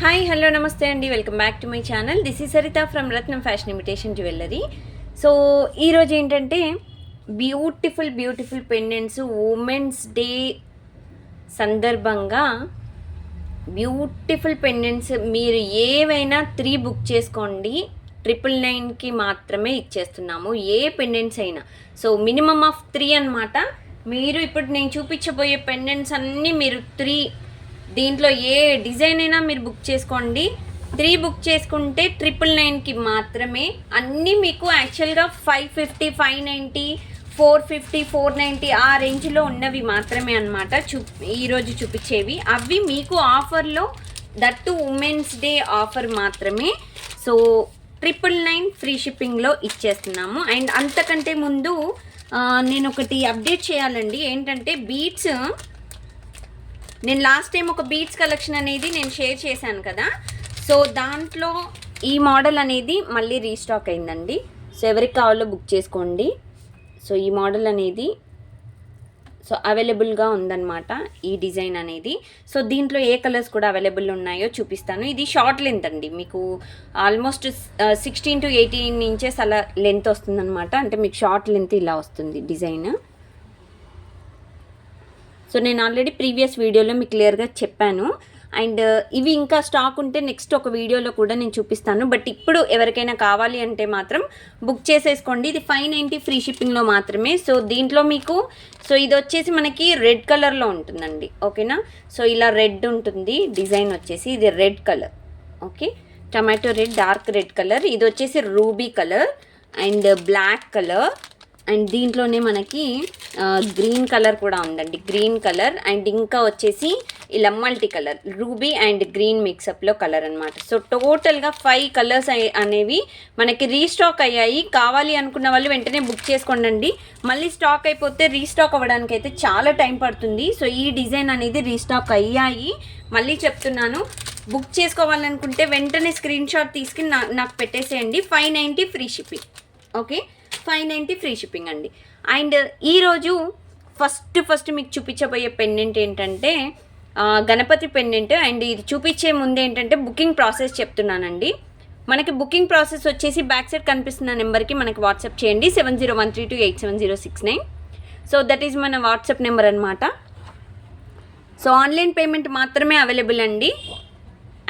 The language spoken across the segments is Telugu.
హాయ్ హలో నమస్తే అండి, welcome back to my channel. This is Saritha from Ratnam fashion imitation jewellery. So ఈరోజు ఏంటంటే బ్యూటిఫుల్ పెండెంట్స్ ఉమెన్స్ డే సందర్భంగా బ్యూటిఫుల్ పెండెంట్స్ మీరు ఏవైనా 3 బుక్ చేసుకోండి. 999కి మాత్రమే ఇచ్చేస్తున్నాము ఏ పెండెంట్స్ అయినా. సో మినిమమ్ ఆఫ్ 3 అనమాట. మీరు ఇప్పుడు నేను చూపించబోయే పెండెంట్స్ అన్నీ మీరు 3 దీంట్లో ఏ డిజైన్ అయినా మీరు బుక్ చేసుకోండి. 3 బుక్ చేసుకుంటే 999కి మాత్రమే. అన్నీ మీకు యాక్చువల్గా 550, 590, 450, 490 ఆ రేంజ్లో ఉన్నవి మాత్రమే అనమాట ఈరోజు చూపించేవి. అవి మీకు ఆఫర్లో దట్టు ఉమెన్స్ డే ఆఫర్ మాత్రమే. సో 999 ఫ్రీ షిప్పింగ్లో ఇచ్చేస్తున్నాము. అండ్ అంతకంటే ముందు నేను ఒకటి అప్డేట్ చేయాలండి. ఏంటంటే బీట్స్, నేను లాస్ట్ టైం ఒక బీట్స్ కలెక్షన్ అనేది నేను షేర్ చేశాను కదా. సో దాంట్లో ఈ మోడల్ అనేది మళ్ళీ రీస్టాక్ అయిందండి. సో ఎవరికి కావాలో బుక్ చేసుకోండి. సో ఈ మోడల్ అనేది అవైలబుల్గా ఉందన్నమాట, ఈ డిజైన్ అనేది. సో దీంట్లో ఏ కలర్స్ కూడా అవైలబుల్ ఉన్నాయో చూపిస్తాను. ఇది షార్ట్ లెంత్ అండి, మీకు ఆల్మోస్ట్ 16 to 18 ఇంచెస్ అలా లెంత్ వస్తుందన్నమాట. అంటే మీకు షార్ట్ లెంత్ ఇలా వస్తుంది డిజైన్. సో నేను ఆల్రెడీ ప్రీవియస్ వీడియోలో మీకు క్లియర్గా చెప్పాను. అండ్ ఇవి ఇంకా స్టాక్ ఉంటే నెక్స్ట్ ఒక వీడియోలో కూడా నేను చూపిస్తాను. బట్ ఇప్పుడు ఎవరికైనా కావాలి అంటే మాత్రం బుక్ చేసేసుకోండి. ఇది 590 ఫ్రీ షిప్పింగ్లో మాత్రమే. సో దీంట్లో మీకు ఇది వచ్చేసి మనకి రెడ్ కలర్లో ఉంటుందండి, ఓకేనా. సో ఇలా రెడ్ ఉంటుంది డిజైన్ వచ్చేసి, ఇది red colour, okay, tomato red, dark red colour. ఇది వచ్చేసి ruby colour and black colour. And దీంట్లోనే మనకి గ్రీన్ కలర్ కూడా ఉందండి, గ్రీన్ కలర్. అండ్ ఇంకా వచ్చేసి ఇలా multi colour, ruby and green మిక్సప్లో కలర్ అనమాట. సో టోటల్గా 5 కలర్స్ అనేవి మనకి రీస్టాక్ అయ్యాయి. కావాలి అనుకున్న వాళ్ళు వెంటనే బుక్ చేసుకోండి. మళ్ళీ స్టాక్ అయిపోతే రీస్టాక్ అవ్వడానికి అయితే చాలా టైం పడుతుంది. సో ఈ డిజైన్ అనేది రీస్టాక్ అయ్యాయి, మళ్ళీ చెప్తున్నాను. బుక్ చేసుకోవాలనుకుంటే వెంటనే స్క్రీన్ షాట్ తీసుకుని నాకు పెట్టేసేయండి. 590 free shipping, okay, 590 free shipping అండి. అండ్ ఈరోజు ఫస్ట్ మీకు చూపించబోయే పెండెంట్ ఏంటంటే గణపతి పెండెంట్. అండ్ ఇది చూపించే ముందు ఏంటంటే బుకింగ్ ప్రాసెస్ చెప్తున్నానండి. మనకి బుకింగ్ ప్రాసెస్ వచ్చేసి బ్యాక్ సైడ్ కనిపిస్తున్న నెంబర్కి మనకి వాట్సాప్ చేయండి, 7013287069. సో దట్ ఈజ్ మన వాట్సాప్ నెంబర్ అనమాట. సో ఆన్లైన్ పేమెంట్ మాత్రమే అవైలబుల్ అండి,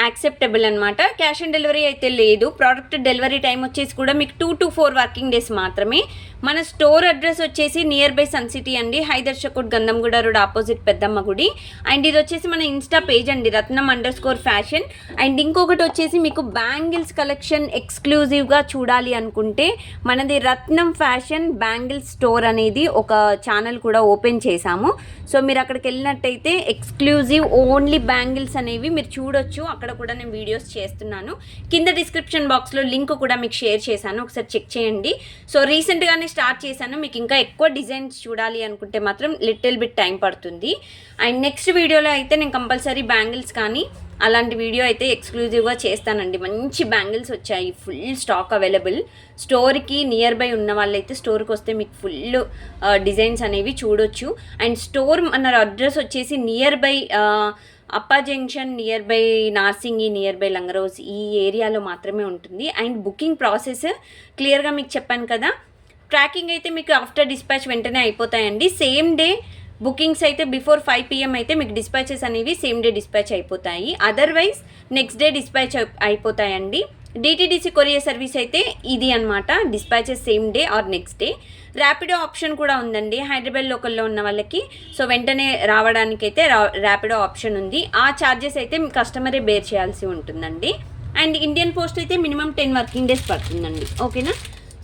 యాక్సెప్టబుల్ అనమాట. క్యాష్ ఆన్ డెలివరీ అయితే లేదు. ప్రోడక్ట్ డెలివరీ టైం వచ్చేసి కూడా మీకు 2 to 4 వర్కింగ్ డేస్ మాత్రమే. మన స్టోర్ అడ్రస్ వచ్చేసి నియర్ బై సన్ సిటీ అండి, హైదర్ షకూట్, గంధంగూడ రోడ్ ఆపోజిట్ పెద్దమ్మ గుడి. అండ్ ఇది వచ్చేసి మన ఇన్స్టా పేజ్ అండి, రత్నం_ఫ్యాషన్. అండ్ ఇంకొకటి వచ్చేసి మీకు బ్యాంగిల్స్ కలెక్షన్ ఎక్స్క్లూజివ్గా చూడాలి అనుకుంటే మనది రత్నం ఫ్యాషన్ బ్యాంగిల్స్ స్టోర్ అనేది ఒక ఛానల్ కూడా ఓపెన్ చేశాము. సో మీరు అక్కడికి వెళ్ళినట్టయితే ఎక్స్క్లూజివ్ ఓన్లీ బ్యాంగిల్స్ అనేవి మీరు చూడొచ్చు. అక్కడ కూడా నేను వీడియోస్ చేస్తున్నాను. కింద డిస్క్రిప్షన్ బాక్స్లో లింక్ కూడా మీకు షేర్ చేశాను, ఒకసారి చెక్ చేయండి. సో రీసెంట్గానే స్టార్ట్ చేశాను. మీకు ఇంకా ఎక్కువ డిజైన్స్ చూడాలి అనుకుంటే మాత్రం లిటిల్ బిట్ టైం పడుతుంది. అండ్ నెక్స్ట్ వీడియోలో అయితే నేను కంపల్సరీ బ్యాంగిల్స్ కానీ అలాంటి వీడియో అయితే ఎక్స్క్లూజివ్గా చేస్తానండి. మంచి బ్యాంగిల్స్ వచ్చాయి, ఫుల్ స్టాక్ అవైలబుల్. స్టోర్కి నియర్ బై ఉన్న వాళ్ళైతే స్టోర్కి వస్తే మీకు ఫుల్ డిజైన్స్ అనేవి చూడొచ్చు. అండ్ స్టోర్ మన అడ్రస్ వచ్చేసి near by Appa junction, near by Narsingi, near by Langar Houz, ఈ ఏరియాలో మాత్రమే ఉంటుంది. అండ్ బుకింగ్ ప్రాసెస్ క్లియర్గా మీకు చెప్పాను కదా. ట్రాకింగ్ అయితే మీకు ఆఫ్టర్ డిస్పాచ్ వెంటనే అయిపోతాయండి. సేమ్ డే బుకింగ్స్ అయితే బిఫోర్ 5 PM అయితే మీకు డిస్పాచెస్ అనేవి సేమ్ డే డిస్పాచ్ అయిపోతాయి. అదర్వైజ్ నెక్స్ట్ డే డిస్పాచ్ అయిపోతాయండి. డిటిడిసి కొరియర్ సర్వీస్ అయితే ఇది అనమాట, dispatches same day or next day. Rapido option కూడా ఉందండి హైదరాబాద్ లోకల్లో ఉన్న వాళ్ళకి. సో వెంటనే రావడానికైతే ర్యాపిడో ఆప్షన్ ఉంది. ఆ ఛార్జెస్ అయితే మీ కస్టమరే బేర్ చేయాల్సి ఉంటుందండి. అండ్ ఇండియన్ పోస్ట్ అయితే మినిమం 10 వర్కింగ్ డేస్ పడుతుందండి, ఓకేనా.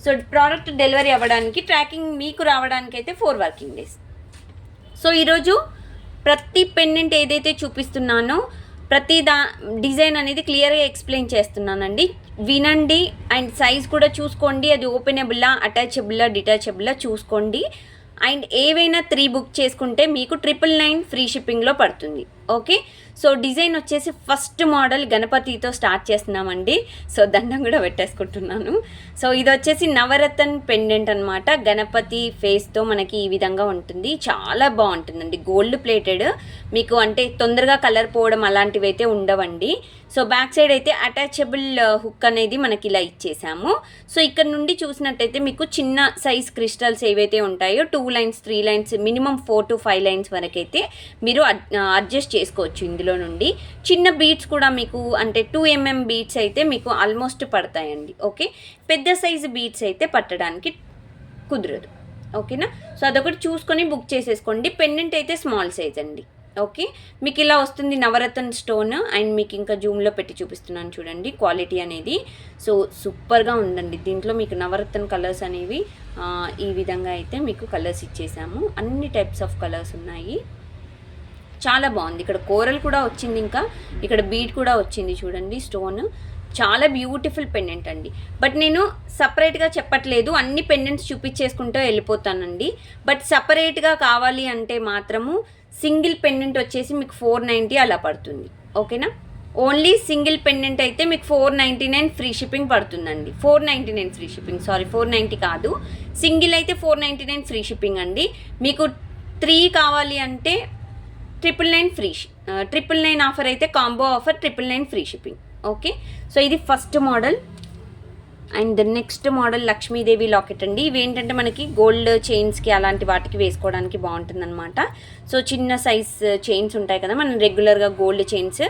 సో ప్రోడక్ట్ డెలివరీ అవ్వడానికి, ట్రాకింగ్ మీకు రావడానికి అయితే 4 వర్కింగ్ డేస్. సో ఈరోజు ప్రతి పెండెంట్ ఏదైతే చూపిస్తున్నానో ప్రతి డిజైన్ అనేది క్లియర్గా ఎక్స్ప్లెయిన్ చేస్తున్నానండి, వినండి. అండ్ సైజ్ కూడా చూసుకోండి, అది ఓపెనబుల్లా, అటాచబుల్లా, డిటాచబుల్లా చూసుకోండి. అండ్ ఏవైనా 3 బుక్ చేసుకుంటే మీకు 999 ఫ్రీ షిప్పింగ్లో పడుతుంది, ఓకే. సో డిజైన్ వచ్చేసి ఫస్ట్ మోడల్ గణపతితో స్టార్ట్ చేస్తున్నామండి. సో దండం కూడా పెట్టేసుకుంటున్నాను. సో ఇది వచ్చేసి నవరత్న పెండెంట్ అనమాట. గణపతి ఫేస్తో మనకి ఈ విధంగా ఉంటుంది. చాలా బాగుంటుందండి. గోల్డ్ ప్లేటెడ్, మీకు అంటే తొందరగా కలర్ పోవడం అలాంటివి అయితే ఉండవండి. సో బ్యాక్ సైడ్ అయితే అటాచబుల్ హుక్ అనేది మనకి ఇలా ఇచ్చేసాము. సో ఇక్కడ నుండి చూసినట్టయితే మీకు చిన్న సైజ్ క్రిస్టల్స్ ఏవైతే ఉంటాయో 2 lines 3 lines minimum 4 to 5 lines వరకు అయితే మీరు అడ్జస్ట్ చేసుకోవచ్చు. ఇందులో నుండి చిన్న బీడ్స్ కూడా మీకు అంటే 2 mm బీడ్స్ అయితే మీకు ఆల్మోస్ట్ పడతాయండి. ఓకే, పెద్ద సైజు బీడ్స్ అయితే పట్టడానికి కుదరదు. ఓకేనా, సో అదొకటి చూసుకొని బుక్ చేసేసుకోండి. పెండెంట్ అయితే స్మాల్ సైజ్ అండి. ఓకే, మీకు ఇలా వస్తుంది నవరత్న స్టోన్. అండ్ మీకు ఇంకా జూమ్లో పెట్టి చూపిస్తున్నాను చూడండి క్వాలిటీ అనేది. సో సూపర్గా ఉందండి. దీంట్లో మీకు నవరత్న కలర్స్ అనేవి ఈ విధంగా అయితే మీకు కలర్స్ ఇచ్చేసాము. అన్ని టైప్స్ ఆఫ్ కలర్స్ ఉన్నాయి. చాలా బాగుంది. ఇక్కడ కోరల్ కూడా వచ్చింది, ఇంకా ఇక్కడ బీడ్ కూడా వచ్చింది చూడండి స్టోన్. చాలా బ్యూటిఫుల్ పెండెంట్ అండి. బట్ నేను సపరేట్గా చెప్పట్లేదు, అన్ని పెండెంట్స్ చూపించేసుకుంటూ వెళ్ళిపోతానండి. బట్ సపరేట్గా కావాలి అంటే మాత్రము సింగిల్ పెండెంట్ వచ్చేసి మీకు 490 అలా పడుతుంది. ఓకేనా, ఓన్లీ సింగిల్ పెండెంట్ అయితే మీకు 499 ఫ్రీ షిప్పింగ్ పడుతుందండి. 499 ఫ్రీ షిప్పింగ్, సారీ 490 కాదు. సింగిల్ అయితే 499 ఫ్రీ షిప్పింగ్ అండి. మీకు 3 కావాలి అంటే 999 ఫ్రీ 999 ఆఫర్ అయితే combo offer 999 free shipping. Okay, so ఇది first model. And next model Lakshmi Devi locket అండి. ఇవి ఏంటంటే మనకి గోల్డ్ చైన్స్కి అలాంటి వాటికి వేసుకోవడానికి బాగుంటుందన్నమాట. సో చిన్న సైజ్ చైన్స్ ఉంటాయి కదా, మనం రెగ్యులర్గా గోల్డ్ చైన్స్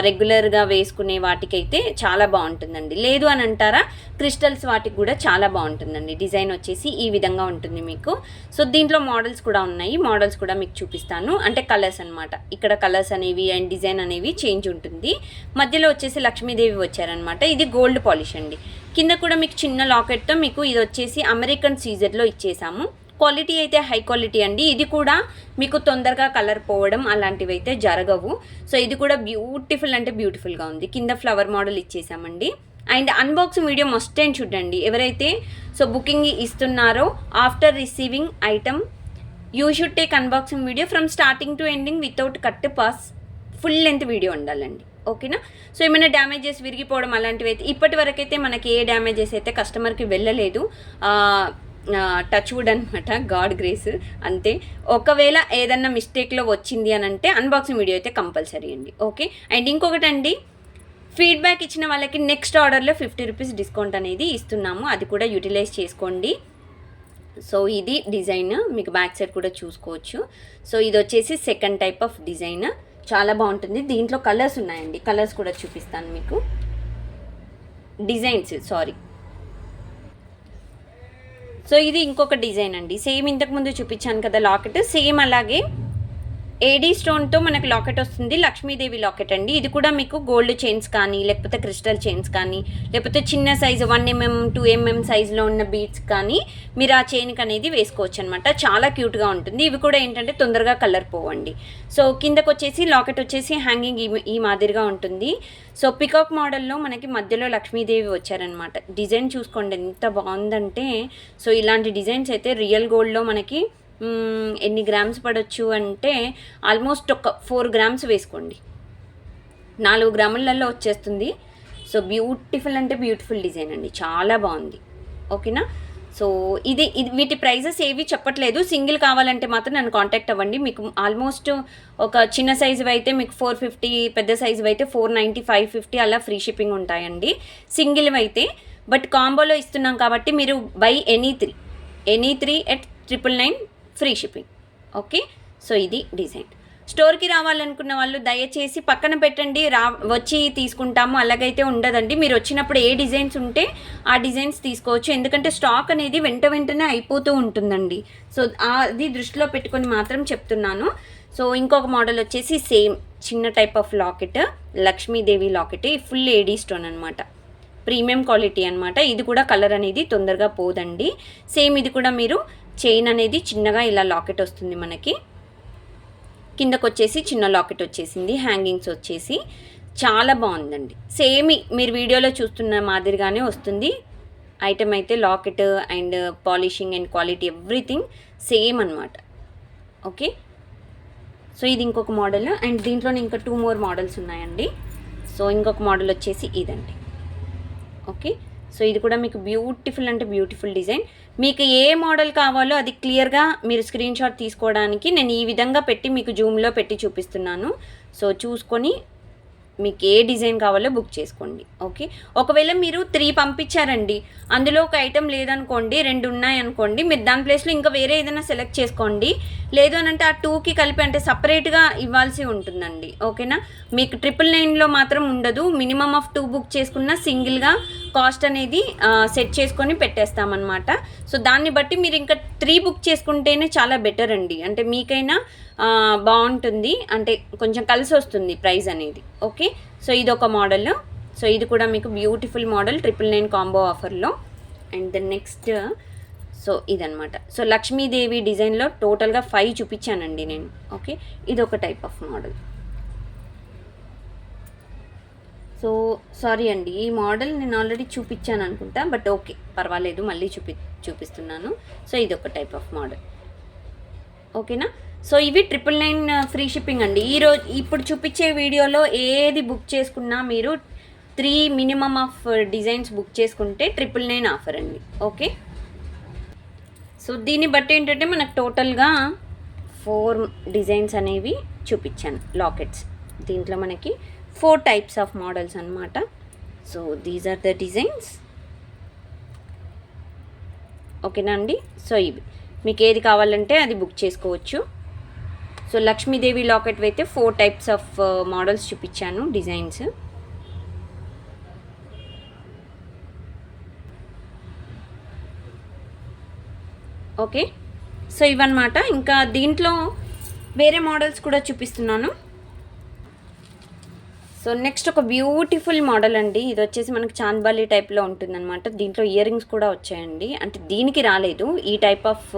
రెగ్యులర్గా వేసుకునే వాటికైతే చాలా బాగుంటుందండి. లేదు అని అంటారా, క్రిస్టల్స్ వాటికి కూడా చాలా బాగుంటుందండి. డిజైన్ వచ్చేసి ఈ విధంగా ఉంటుంది మీకు. సో దీంట్లో మోడల్స్ కూడా ఉన్నాయి. మోడల్స్ కూడా మీకు చూపిస్తాను, అంటే కలర్స్ అనమాట. ఇక్కడ కలర్స్ అనేవి అండ్ డిజైన్ అనేవి చేంజ్ ఉంటుంది. మధ్యలో వచ్చేసి లక్ష్మీదేవి వచ్చారనమాట. ఇది గోల్డ్ పాలిష్ అండి. కింద కూడా మీకు చిన్న లాకెట్తో మీకు ఇది వచ్చేసి అమెరికన్ సీజర్లో ఇచ్చేసాము. క్వాలిటీ అయితే హై క్వాలిటీ అండి. ఇది కూడా మీకు తొందరగా కలర్ పోవడం అలాంటివి అయితే జరగవు. సో ఇది కూడా బ్యూటిఫుల్ అంటే బ్యూటిఫుల్గా ఉంది. కింద ఫ్లవర్ మోడల్ ఇచ్చేసామండి. And unboxing video must and చూడండి. ఎవరైతే సో బుకింగ్ ఇస్తున్నారో after receiving item you should take unboxing video from starting to ending without cut pass. Full length video ఉండాలండి. ఓకేనా, సో ఏమైనా డ్యామేజెస్ విరిగిపోవడం అలాంటివి అయితే ఇప్పటి వరకు అయితే మనకి ఏ డ్యామేజెస్ అయితే కస్టమర్కి వెళ్ళలేదు. టచ్ వుడ్ అనమాట, గాడ్ గ్రేస్ అంతే. ఒకవేళ ఏదన్నా మిస్టేక్లో వచ్చింది అని అంటే అన్బాక్సింగ్ వీడియో అయితే కంపల్సరీ అండి. ఓకే, అండ్ ఇంకొకటి అండి, ఫీడ్బ్యాక్ ఇచ్చిన వాళ్ళకి నెక్స్ట్ ఆర్డర్లో 50 రూపీస్ డిస్కౌంట్ అనేది ఇస్తున్నాము. అది కూడా యూటిలైజ్ చేసుకోండి. సో ఇది డిజైన్ మీకు బ్యాక్ సైడ్ కూడా చూసుకోవచ్చు. సో ఇది వచ్చేసి సెకండ్ టైప్ ఆఫ్ డిజైన్. చాలా బాగుంటుంది. దీంట్లో కలర్స్ ఉన్నాయండి, కలర్స్ కూడా చూపిస్తాను మీకు. Designs sorry. సో ఇది ఇంకొక డిజైన్ అండి. సేమ్ ఇంతకుముందు చూపించాను కదా లాకెట్, సేమ్ అలాగే ఏడీ స్టోన్తో మనకు లాకెట్ వస్తుంది. లక్ష్మీదేవి లాకెట్ అండి. ఇది కూడా మీకు గోల్డ్ చైన్స్ కానీ లేకపోతే క్రిస్టల్ చైన్స్ కానీ లేకపోతే చిన్న సైజు 1 mm 2 mm సైజులో ఉన్న బీడ్స్ కానీ మీరు ఆ చైన్కి అనేది వేసుకోవచ్చు అనమాట. చాలా క్యూట్గా ఉంటుంది. ఇవి కూడా ఏంటంటే తొందరగా కలర్ పోవండి. సో కిందకు వచ్చేసి లాకెట్ వచ్చేసి హ్యాంగింగ్ ఈ మాదిరిగా ఉంటుంది. సో పికాక్ మోడల్లో మనకి మధ్యలో లక్ష్మీదేవి వచ్చారనమాట. డిజైన్ చూసుకోండి ఎంత బాగుందంటే. సో ఇలాంటి డిజైన్స్ అయితే రియల్ గోల్డ్లో మనకి ఎన్ని గ్రామ్స్ పడవచ్చు అంటే ఆల్మోస్ట్ ఒక 4 గ్రామ్స్ వేసుకోండి, 4 గ్రాములలో వచ్చేస్తుంది. సో బ్యూటిఫుల్ అంటే బ్యూటిఫుల్ డిజైన్ అండి. చాలా బాగుంది. ఓకేనా, సో ఇది వీటి ప్రైజెస్ ఏవి చెప్పట్లేదు. సింగిల్ కావాలంటే మాత్రం నన్ను కాంటాక్ట్ అవ్వండి. మీకు ఆల్మోస్ట్ ఒక చిన్న సైజు అయితే మీకు 450, పెద్ద సైజు అయితే 490 550 అలా ఫ్రీ షిప్పింగ్ ఉంటాయండి సింగిల్ అయితే. బట్ కాంబోలో ఇస్తున్నాం కాబట్టి మీరు by any three at 999 free shipping. Okay, so ఇది డిజైన్. స్టోర్కి రావాలనుకున్న వాళ్ళు దయచేసి పక్కన పెట్టండి, వచ్చి తీసుకుంటాము అలాగైతే ఉండదండి. మీరు వచ్చినప్పుడు ఏ డిజైన్స్ ఉంటే ఆ డిజైన్స్ తీసుకోవచ్చు. ఎందుకంటే స్టాక్ అనేది వెంటనే అయిపోతూ ఉంటుందండి. సో అది దృష్టిలో పెట్టుకొని మాత్రం చెప్తున్నాను. సో ఇంకొక మోడల్ వచ్చేసి సేమ్ చిన్న type of locket, Lakshmidevi locket. Full AD stone అనమాట, ప్రీమియం క్వాలిటీ అనమాట. ఇది కూడా కలర్ అనేది తొందరగా పోదండి. సేమ్ ఇది కూడా మీరు చైన్ అనేది చిన్నగా ఇలా లాకెట్ వస్తుంది మనకి. కిందకు వచ్చేసి చిన్న లాకెట్ వచ్చేసింది, హ్యాంగింగ్స్ వచ్చేసి చాలా బాగుందండి. సేమ్ మీరు వీడియోలో చూస్తున్న మాదిరిగానే వస్తుంది ఐటమ్ అయితే. Locket and polishing and quality everything same అనమాట. ఓకే, సో ఇది ఇంకొక మోడల్, అండ్ దీంట్లోనే ఇంకా 2 more మోడల్స్ ఉన్నాయండి. సో ఇంకొక మోడల్ వచ్చేసి ఇదండి. ఓకే, సో ఇది కూడా మీకు బ్యూటిఫుల్ అంటే బ్యూటిఫుల్ డిజైన్. మీకు ఏ మోడల్ కావాలో అది క్లియర్గా మీరు స్క్రీన్ షాట్ తీసుకోవడానికి నేను ఈ విధంగా పెట్టి మీకు జూమ్లో పెట్టి చూపిస్తున్నాను. సో చూసుకొని మీకు ఏ డిజైన్ కావాలో బుక్ చేసుకోండి. ఓకే, ఒకవేళ మీరు 3 పంపించారండి, అందులో ఒక ఐటెం లేదనుకోండి, 2 ఉన్నాయనుకోండి, మీరు దాని ప్లేస్లో ఇంకా వేరే ఏదైనా సెలెక్ట్ చేసుకోండి. లేదు అని అంటే ఆ 2కి కలిపి అంటే సపరేట్గా ఇవ్వాల్సి ఉంటుందండి. ఓకేనా, మీకు 999లో మాత్రం ఉండదు. మినిమమ్ ఆఫ్ 2 బుక్ చేసుకున్న సింగిల్గా కాస్ట్ అనేది సెట్ చేసుకొని పెట్టేస్తామన్నమాట. సో దాన్ని బట్టి మీరు ఇంకా 3 బుక్ చేసుకుంటేనే చాలా బెటర్ అండి. అంటే మీకైనా బాగుంటుంది, అంటే కొంచెం కలిసి వస్తుంది ప్రైస్ అనేది. ఓకే, సో ఇది ఒక మోడల్. సో ఇది కూడా మీకు బ్యూటిఫుల్ మోడల్ 999 కాంబో ఆఫర్లో. అండ్ దెన్ నెక్స్ట్ సో ఇదనమాట. సో లక్ష్మీదేవి డిజైన్లో టోటల్గా 5 చూపించానండి నేను. ఓకే, ఇది ఒక type of model. So sorry అండి, ఈ మోడల్ నేను ఆల్రెడీ చూపించాను అనుకుంటా, బట్ ఓకే పర్వాలేదు, మళ్ళీ చూపిస్తున్నాను. సో ఇది ఒక టైప్ ఆఫ్ మోడల్. ఓకేనా, సో ఇవి 999 ఫ్రీ షిప్పింగ్ అండి. ఇప్పుడు చూపించే వీడియోలో ఏది బుక్ చేసుకున్నా మీరు 3 మినిమమ్ ఆఫ్ డిజైన్స్ బుక్ చేసుకుంటే 999 ఆఫర్ అండి. ఓకే, సో దీన్ని బట్టి ఏంటంటే మనకు టోటల్గా 4 డిజైన్స్ అనేవి చూపించాను లాకెట్స్. దీంట్లో మనకి 4 టైప్స్ ఆఫ్ మోడల్స్ అన్నమాట. So these are the designs. ఓకేనా అండి, సో ఇవి మీకు ఏది కావాలంటే అది బుక్ చేసుకోవచ్చు. సో లక్ష్మీదేవి లాకెట్ అయితే 4 టైప్స్ ఆఫ్ మోడల్స్ చూపించాను, డిజైన్స్. ఓకే, సో ఇవన్నమాట. ఇంకా దీంట్లో వేరే మోడల్స్ కూడా చూపిస్తున్నాను. సో నెక్స్ట్ ఒక బ్యూటిఫుల్ మోడల్ అండి. ఇది వచ్చేసి మనకు చాంద్బాలి టైప్లో ఉంటుందన్నమాట. దీంట్లో ఇయర్ రింగ్స్ కూడా వచ్చాయండి, అంటే దీనికి రాలేదు, ఈ టైప్ ఆఫ్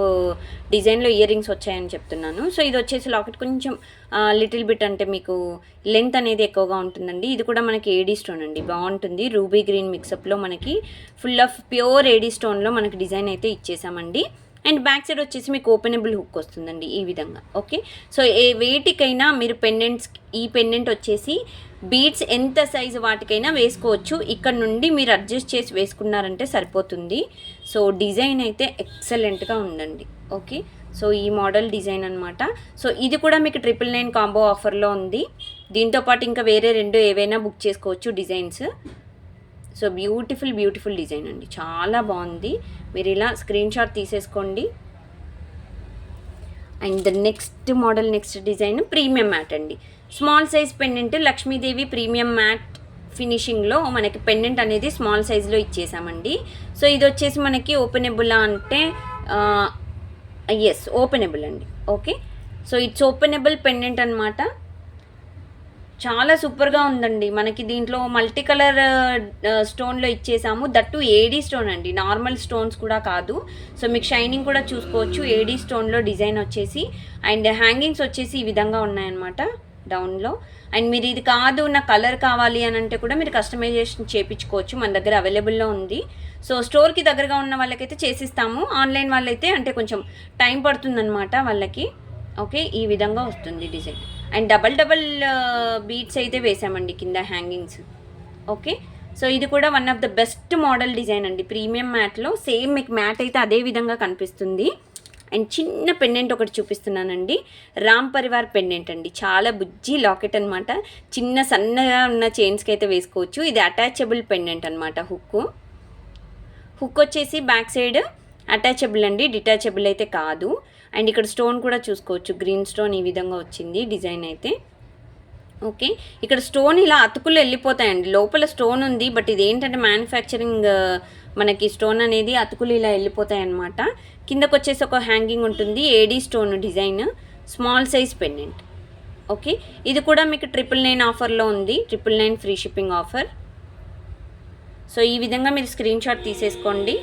డిజైన్లో ఇయర్ రింగ్స్ వచ్చాయని చెప్తున్నాను. సో ఇది వచ్చేసి లాకెట్ కొంచెం లిటిల్ బిట్ అంటే మీకు లెంత్ అనేది ఎక్కువగా ఉంటుందండి. ఇది కూడా మనకి ఏడీ స్టోన్ అండి, బాగుంటుంది. రూబీ గ్రీన్ మిక్సప్లో మనకి ఫుల్ ఆఫ్ ప్యూర్ ఏడీ స్టోన్లో మనకి డిజైన్ అయితే ఇచ్చేసామండి. అండ్ బ్యాక్ సైడ్ వచ్చేసి మీకు ఓపెనబుల్ హుక్ వస్తుందండి ఈ విధంగా. ఓకే, సో వేటికైనా మీరు పెండెంట్స్, ఈ పెండెంట్ వచ్చేసి బీడ్స్ ఎంత సైజు వాటికైనా వేసుకోవచ్చు. ఇక్కడ నుండి మీరు అడ్జస్ట్ చేసి వేసుకున్నారంటే సరిపోతుంది. సో డిజైన్ అయితే ఎక్సలెంట్గా ఉందండి. ఓకే, సో ఈ మోడల్ డిజైన్ అనమాట. సో ఇది కూడా మీకు 999 కాంబో ఆఫర్లో ఉంది. దీంతోపాటు ఇంకా వేరే 2 ఏవైనా బుక్ చేసుకోవచ్చు డిజైన్స్. సో బ్యూటిఫుల్ డిజైన్ అండి, చాలా బాగుంది. మీరు ఇలా స్క్రీన్ షాట్ తీసేసుకోండి. And the next model, next design premium matte అండి. Small size pendant, Lakshmi Devi premium matte ఫినిషింగ్లో మనకి పెండెంట్ అనేది స్మాల్ సైజ్లో ఇచ్చేసామండి. సో ఇది వచ్చేసి మనకి ఓపెనబుల్ అంటే ఎస్ ఓపెనబుల్ అండి. Okay, so it's openable pendant అనమాట. చాలా సూపర్గా ఉందండి. మనకి దీంట్లో మల్టీ కలర్ స్టోన్లో ఇచ్చేసాము, దట్టు ఏడీ స్టోన్ అండి, నార్మల్ స్టోన్స్ కూడా కాదు. సో మీకు షైనింగ్ కూడా చూసుకోవచ్చు. ఏడీ స్టోన్లో డిజైన్ వచ్చేసి, అండ్ హ్యాంగింగ్స్ వచ్చేసి ఈ విధంగా ఉన్నాయన్నమాట డౌన్లో. అండ్ మీరు ఇది కాదు నా కలర్ కావాలి అని అంటే కూడా మీరు కస్టమైజేషన్ చేయించుకోవచ్చు, మన దగ్గర అవైలబుల్లో ఉంది. సో స్టోర్కి దగ్గరగా ఉన్న వాళ్ళకైతే చేసిస్తాము, ఆన్లైన్ వాళ్ళైతే అంటే కొంచెం టైం పడుతుందన్నమాట వాళ్ళకి. ఓకే, ఈ విధంగా వస్తుంది డిజైన్. అండ్ డబల్ బీట్స్ అయితే వేసామండి కింద హ్యాంగింగ్స్. ఓకే, సో ఇది కూడా one of the best model design అండి, ప్రీమియం మ్యాట్లో. సేమ్ మీకు మ్యాట్ అయితే అదే విధంగా కనిపిస్తుంది. అండ్ చిన్న పెండెంట్ ఒకటి చూపిస్తున్నానండి, రామ్ పరివార్ పెండెంట్ అండి. చాలా బుజ్జి లాకెట్ అనమాట, చిన్న సన్నగా ఉన్న చైన్స్కి అయితే వేసుకోవచ్చు. ఇది అటాచబుల్ పెండెంట్ అనమాట. హుక్ వచ్చేసి బ్యాక్ సైడ్ అటాచబుల్ అండి, డిటాచబుల్ అయితే కాదు. అండ్ ఇక్కడ స్టోన్ కూడా చూసుకోవచ్చు, గ్రీన్ స్టోన్ ఈ విధంగా వచ్చింది డిజైన్ అయితే. ఓకే, ఇక్కడ స్టోన్ ఇలా అతుకులు వెళ్ళిపోతాయండి, లోపల స్టోన్ ఉంది, బట్ ఇది ఏంటంటే మ్యానుఫ్యాక్చరింగ్ మనకి స్టోన్ అనేది అతుకులు ఇలా వెళ్ళిపోతాయి అన్నమాట. కిందకు వచ్చేసి ఒక హ్యాంగింగ్ ఉంటుంది, AD stone design, small size pendant. Okay, ఇది కూడా మీకు 999 ఆఫర్లో ఉంది, 999 ఫ్రీ షిప్పింగ్ ఆఫర్. సో ఈ విధంగా మీరు స్క్రీన్ షాట్ తీసేసుకోండి.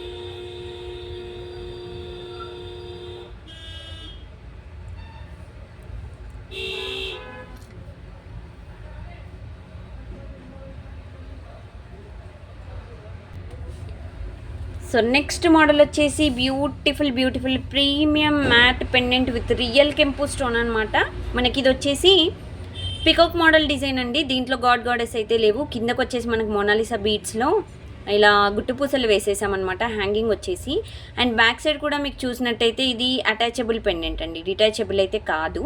సో నెక్స్ట్ మోడల్ వచ్చేసి beautiful premium matte pendant with real కెంపు స్టోన్ అనమాట. మనకి ఇది వచ్చేసి పికాక్ మోడల్ డిజైన్ అండి. దీంట్లో గాడెస్ అయితే లేవు. కిందకు వచ్చేసి మనకు మోనాలిసా బీట్స్లో ఇలా గుట్టుపూసలు వేసేసామన్నమాట హ్యాంగింగ్ వచ్చేసి. అండ్ బ్యాక్ సైడ్ కూడా మీకు చూసినట్టయితే ఇది అటాచబుల్ పెండెంట్ అండి, డిటాచబుల్ అయితే కాదు.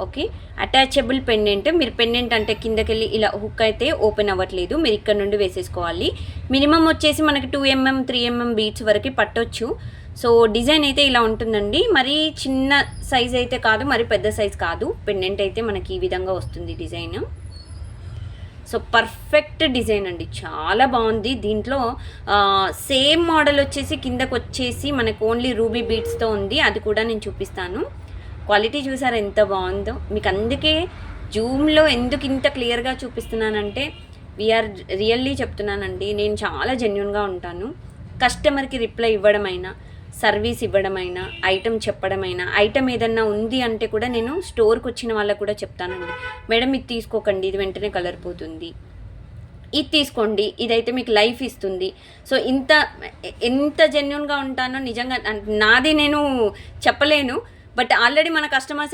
Okay, attachable pendant. మీరు పెండెంట్ అంటే కిందకెళ్ళి ఇలా హుక్ అయితే ఓపెన్ అవ్వట్లేదు, మీరు ఇక్కడ నుండి వేసేసుకోవాలి. మినిమం వచ్చేసి మనకి 2mm 3mm బీట్స్ వరకు పట్టొచ్చు. సో డిజైన్ అయితే ఇలా ఉంటుందండి. మరీ చిన్న సైజ్ అయితే కాదు, మరి పెద్ద సైజ్ కాదు. పెండెంట్ అయితే మనకి ఈ విధంగా వస్తుంది డిజైన్. సో పర్ఫెక్ట్ డిజైన్ అండి, చాలా బాగుంది. దీంట్లో సేమ్ మోడల్ వచ్చేసి కిందకు వచ్చేసి మనకు ఓన్లీ రూబీ బీట్స్తో ఉంది, అది కూడా నేను చూపిస్తాను. క్వాలిటీ చూసారా ఎంత బాగుందో. మీకు అందుకే జూమ్లో ఎందుకు ఇంత క్లియర్గా చూపిస్తున్నానంటే వీఆర్ రియల్లీ చెప్తున్నానండి, నేను చాలా జెన్యున్గా ఉంటాను. కస్టమర్కి రిప్లై ఇవ్వడమైనా, సర్వీస్ ఇవ్వడమైనా, ఐటమ్ చెప్పడమైనా, ఐటమ్ ఏదన్నా ఉంది అంటే కూడా నేను స్టోర్కి వచ్చిన వాళ్ళకు కూడా చెప్తానండి, మేడం ఇది తీసుకోకండి, ఇది వెంటనే కలర్ పోతుంది, ఇది తీసుకోండి, ఇదైతే మీకు లైఫ్ ఇస్తుంది. సో ఎంత జెన్యున్గా ఉంటానో నిజంగా నాది నేను చెప్పలేను. బట్ ఆల్రెడీ మన కస్టమర్స్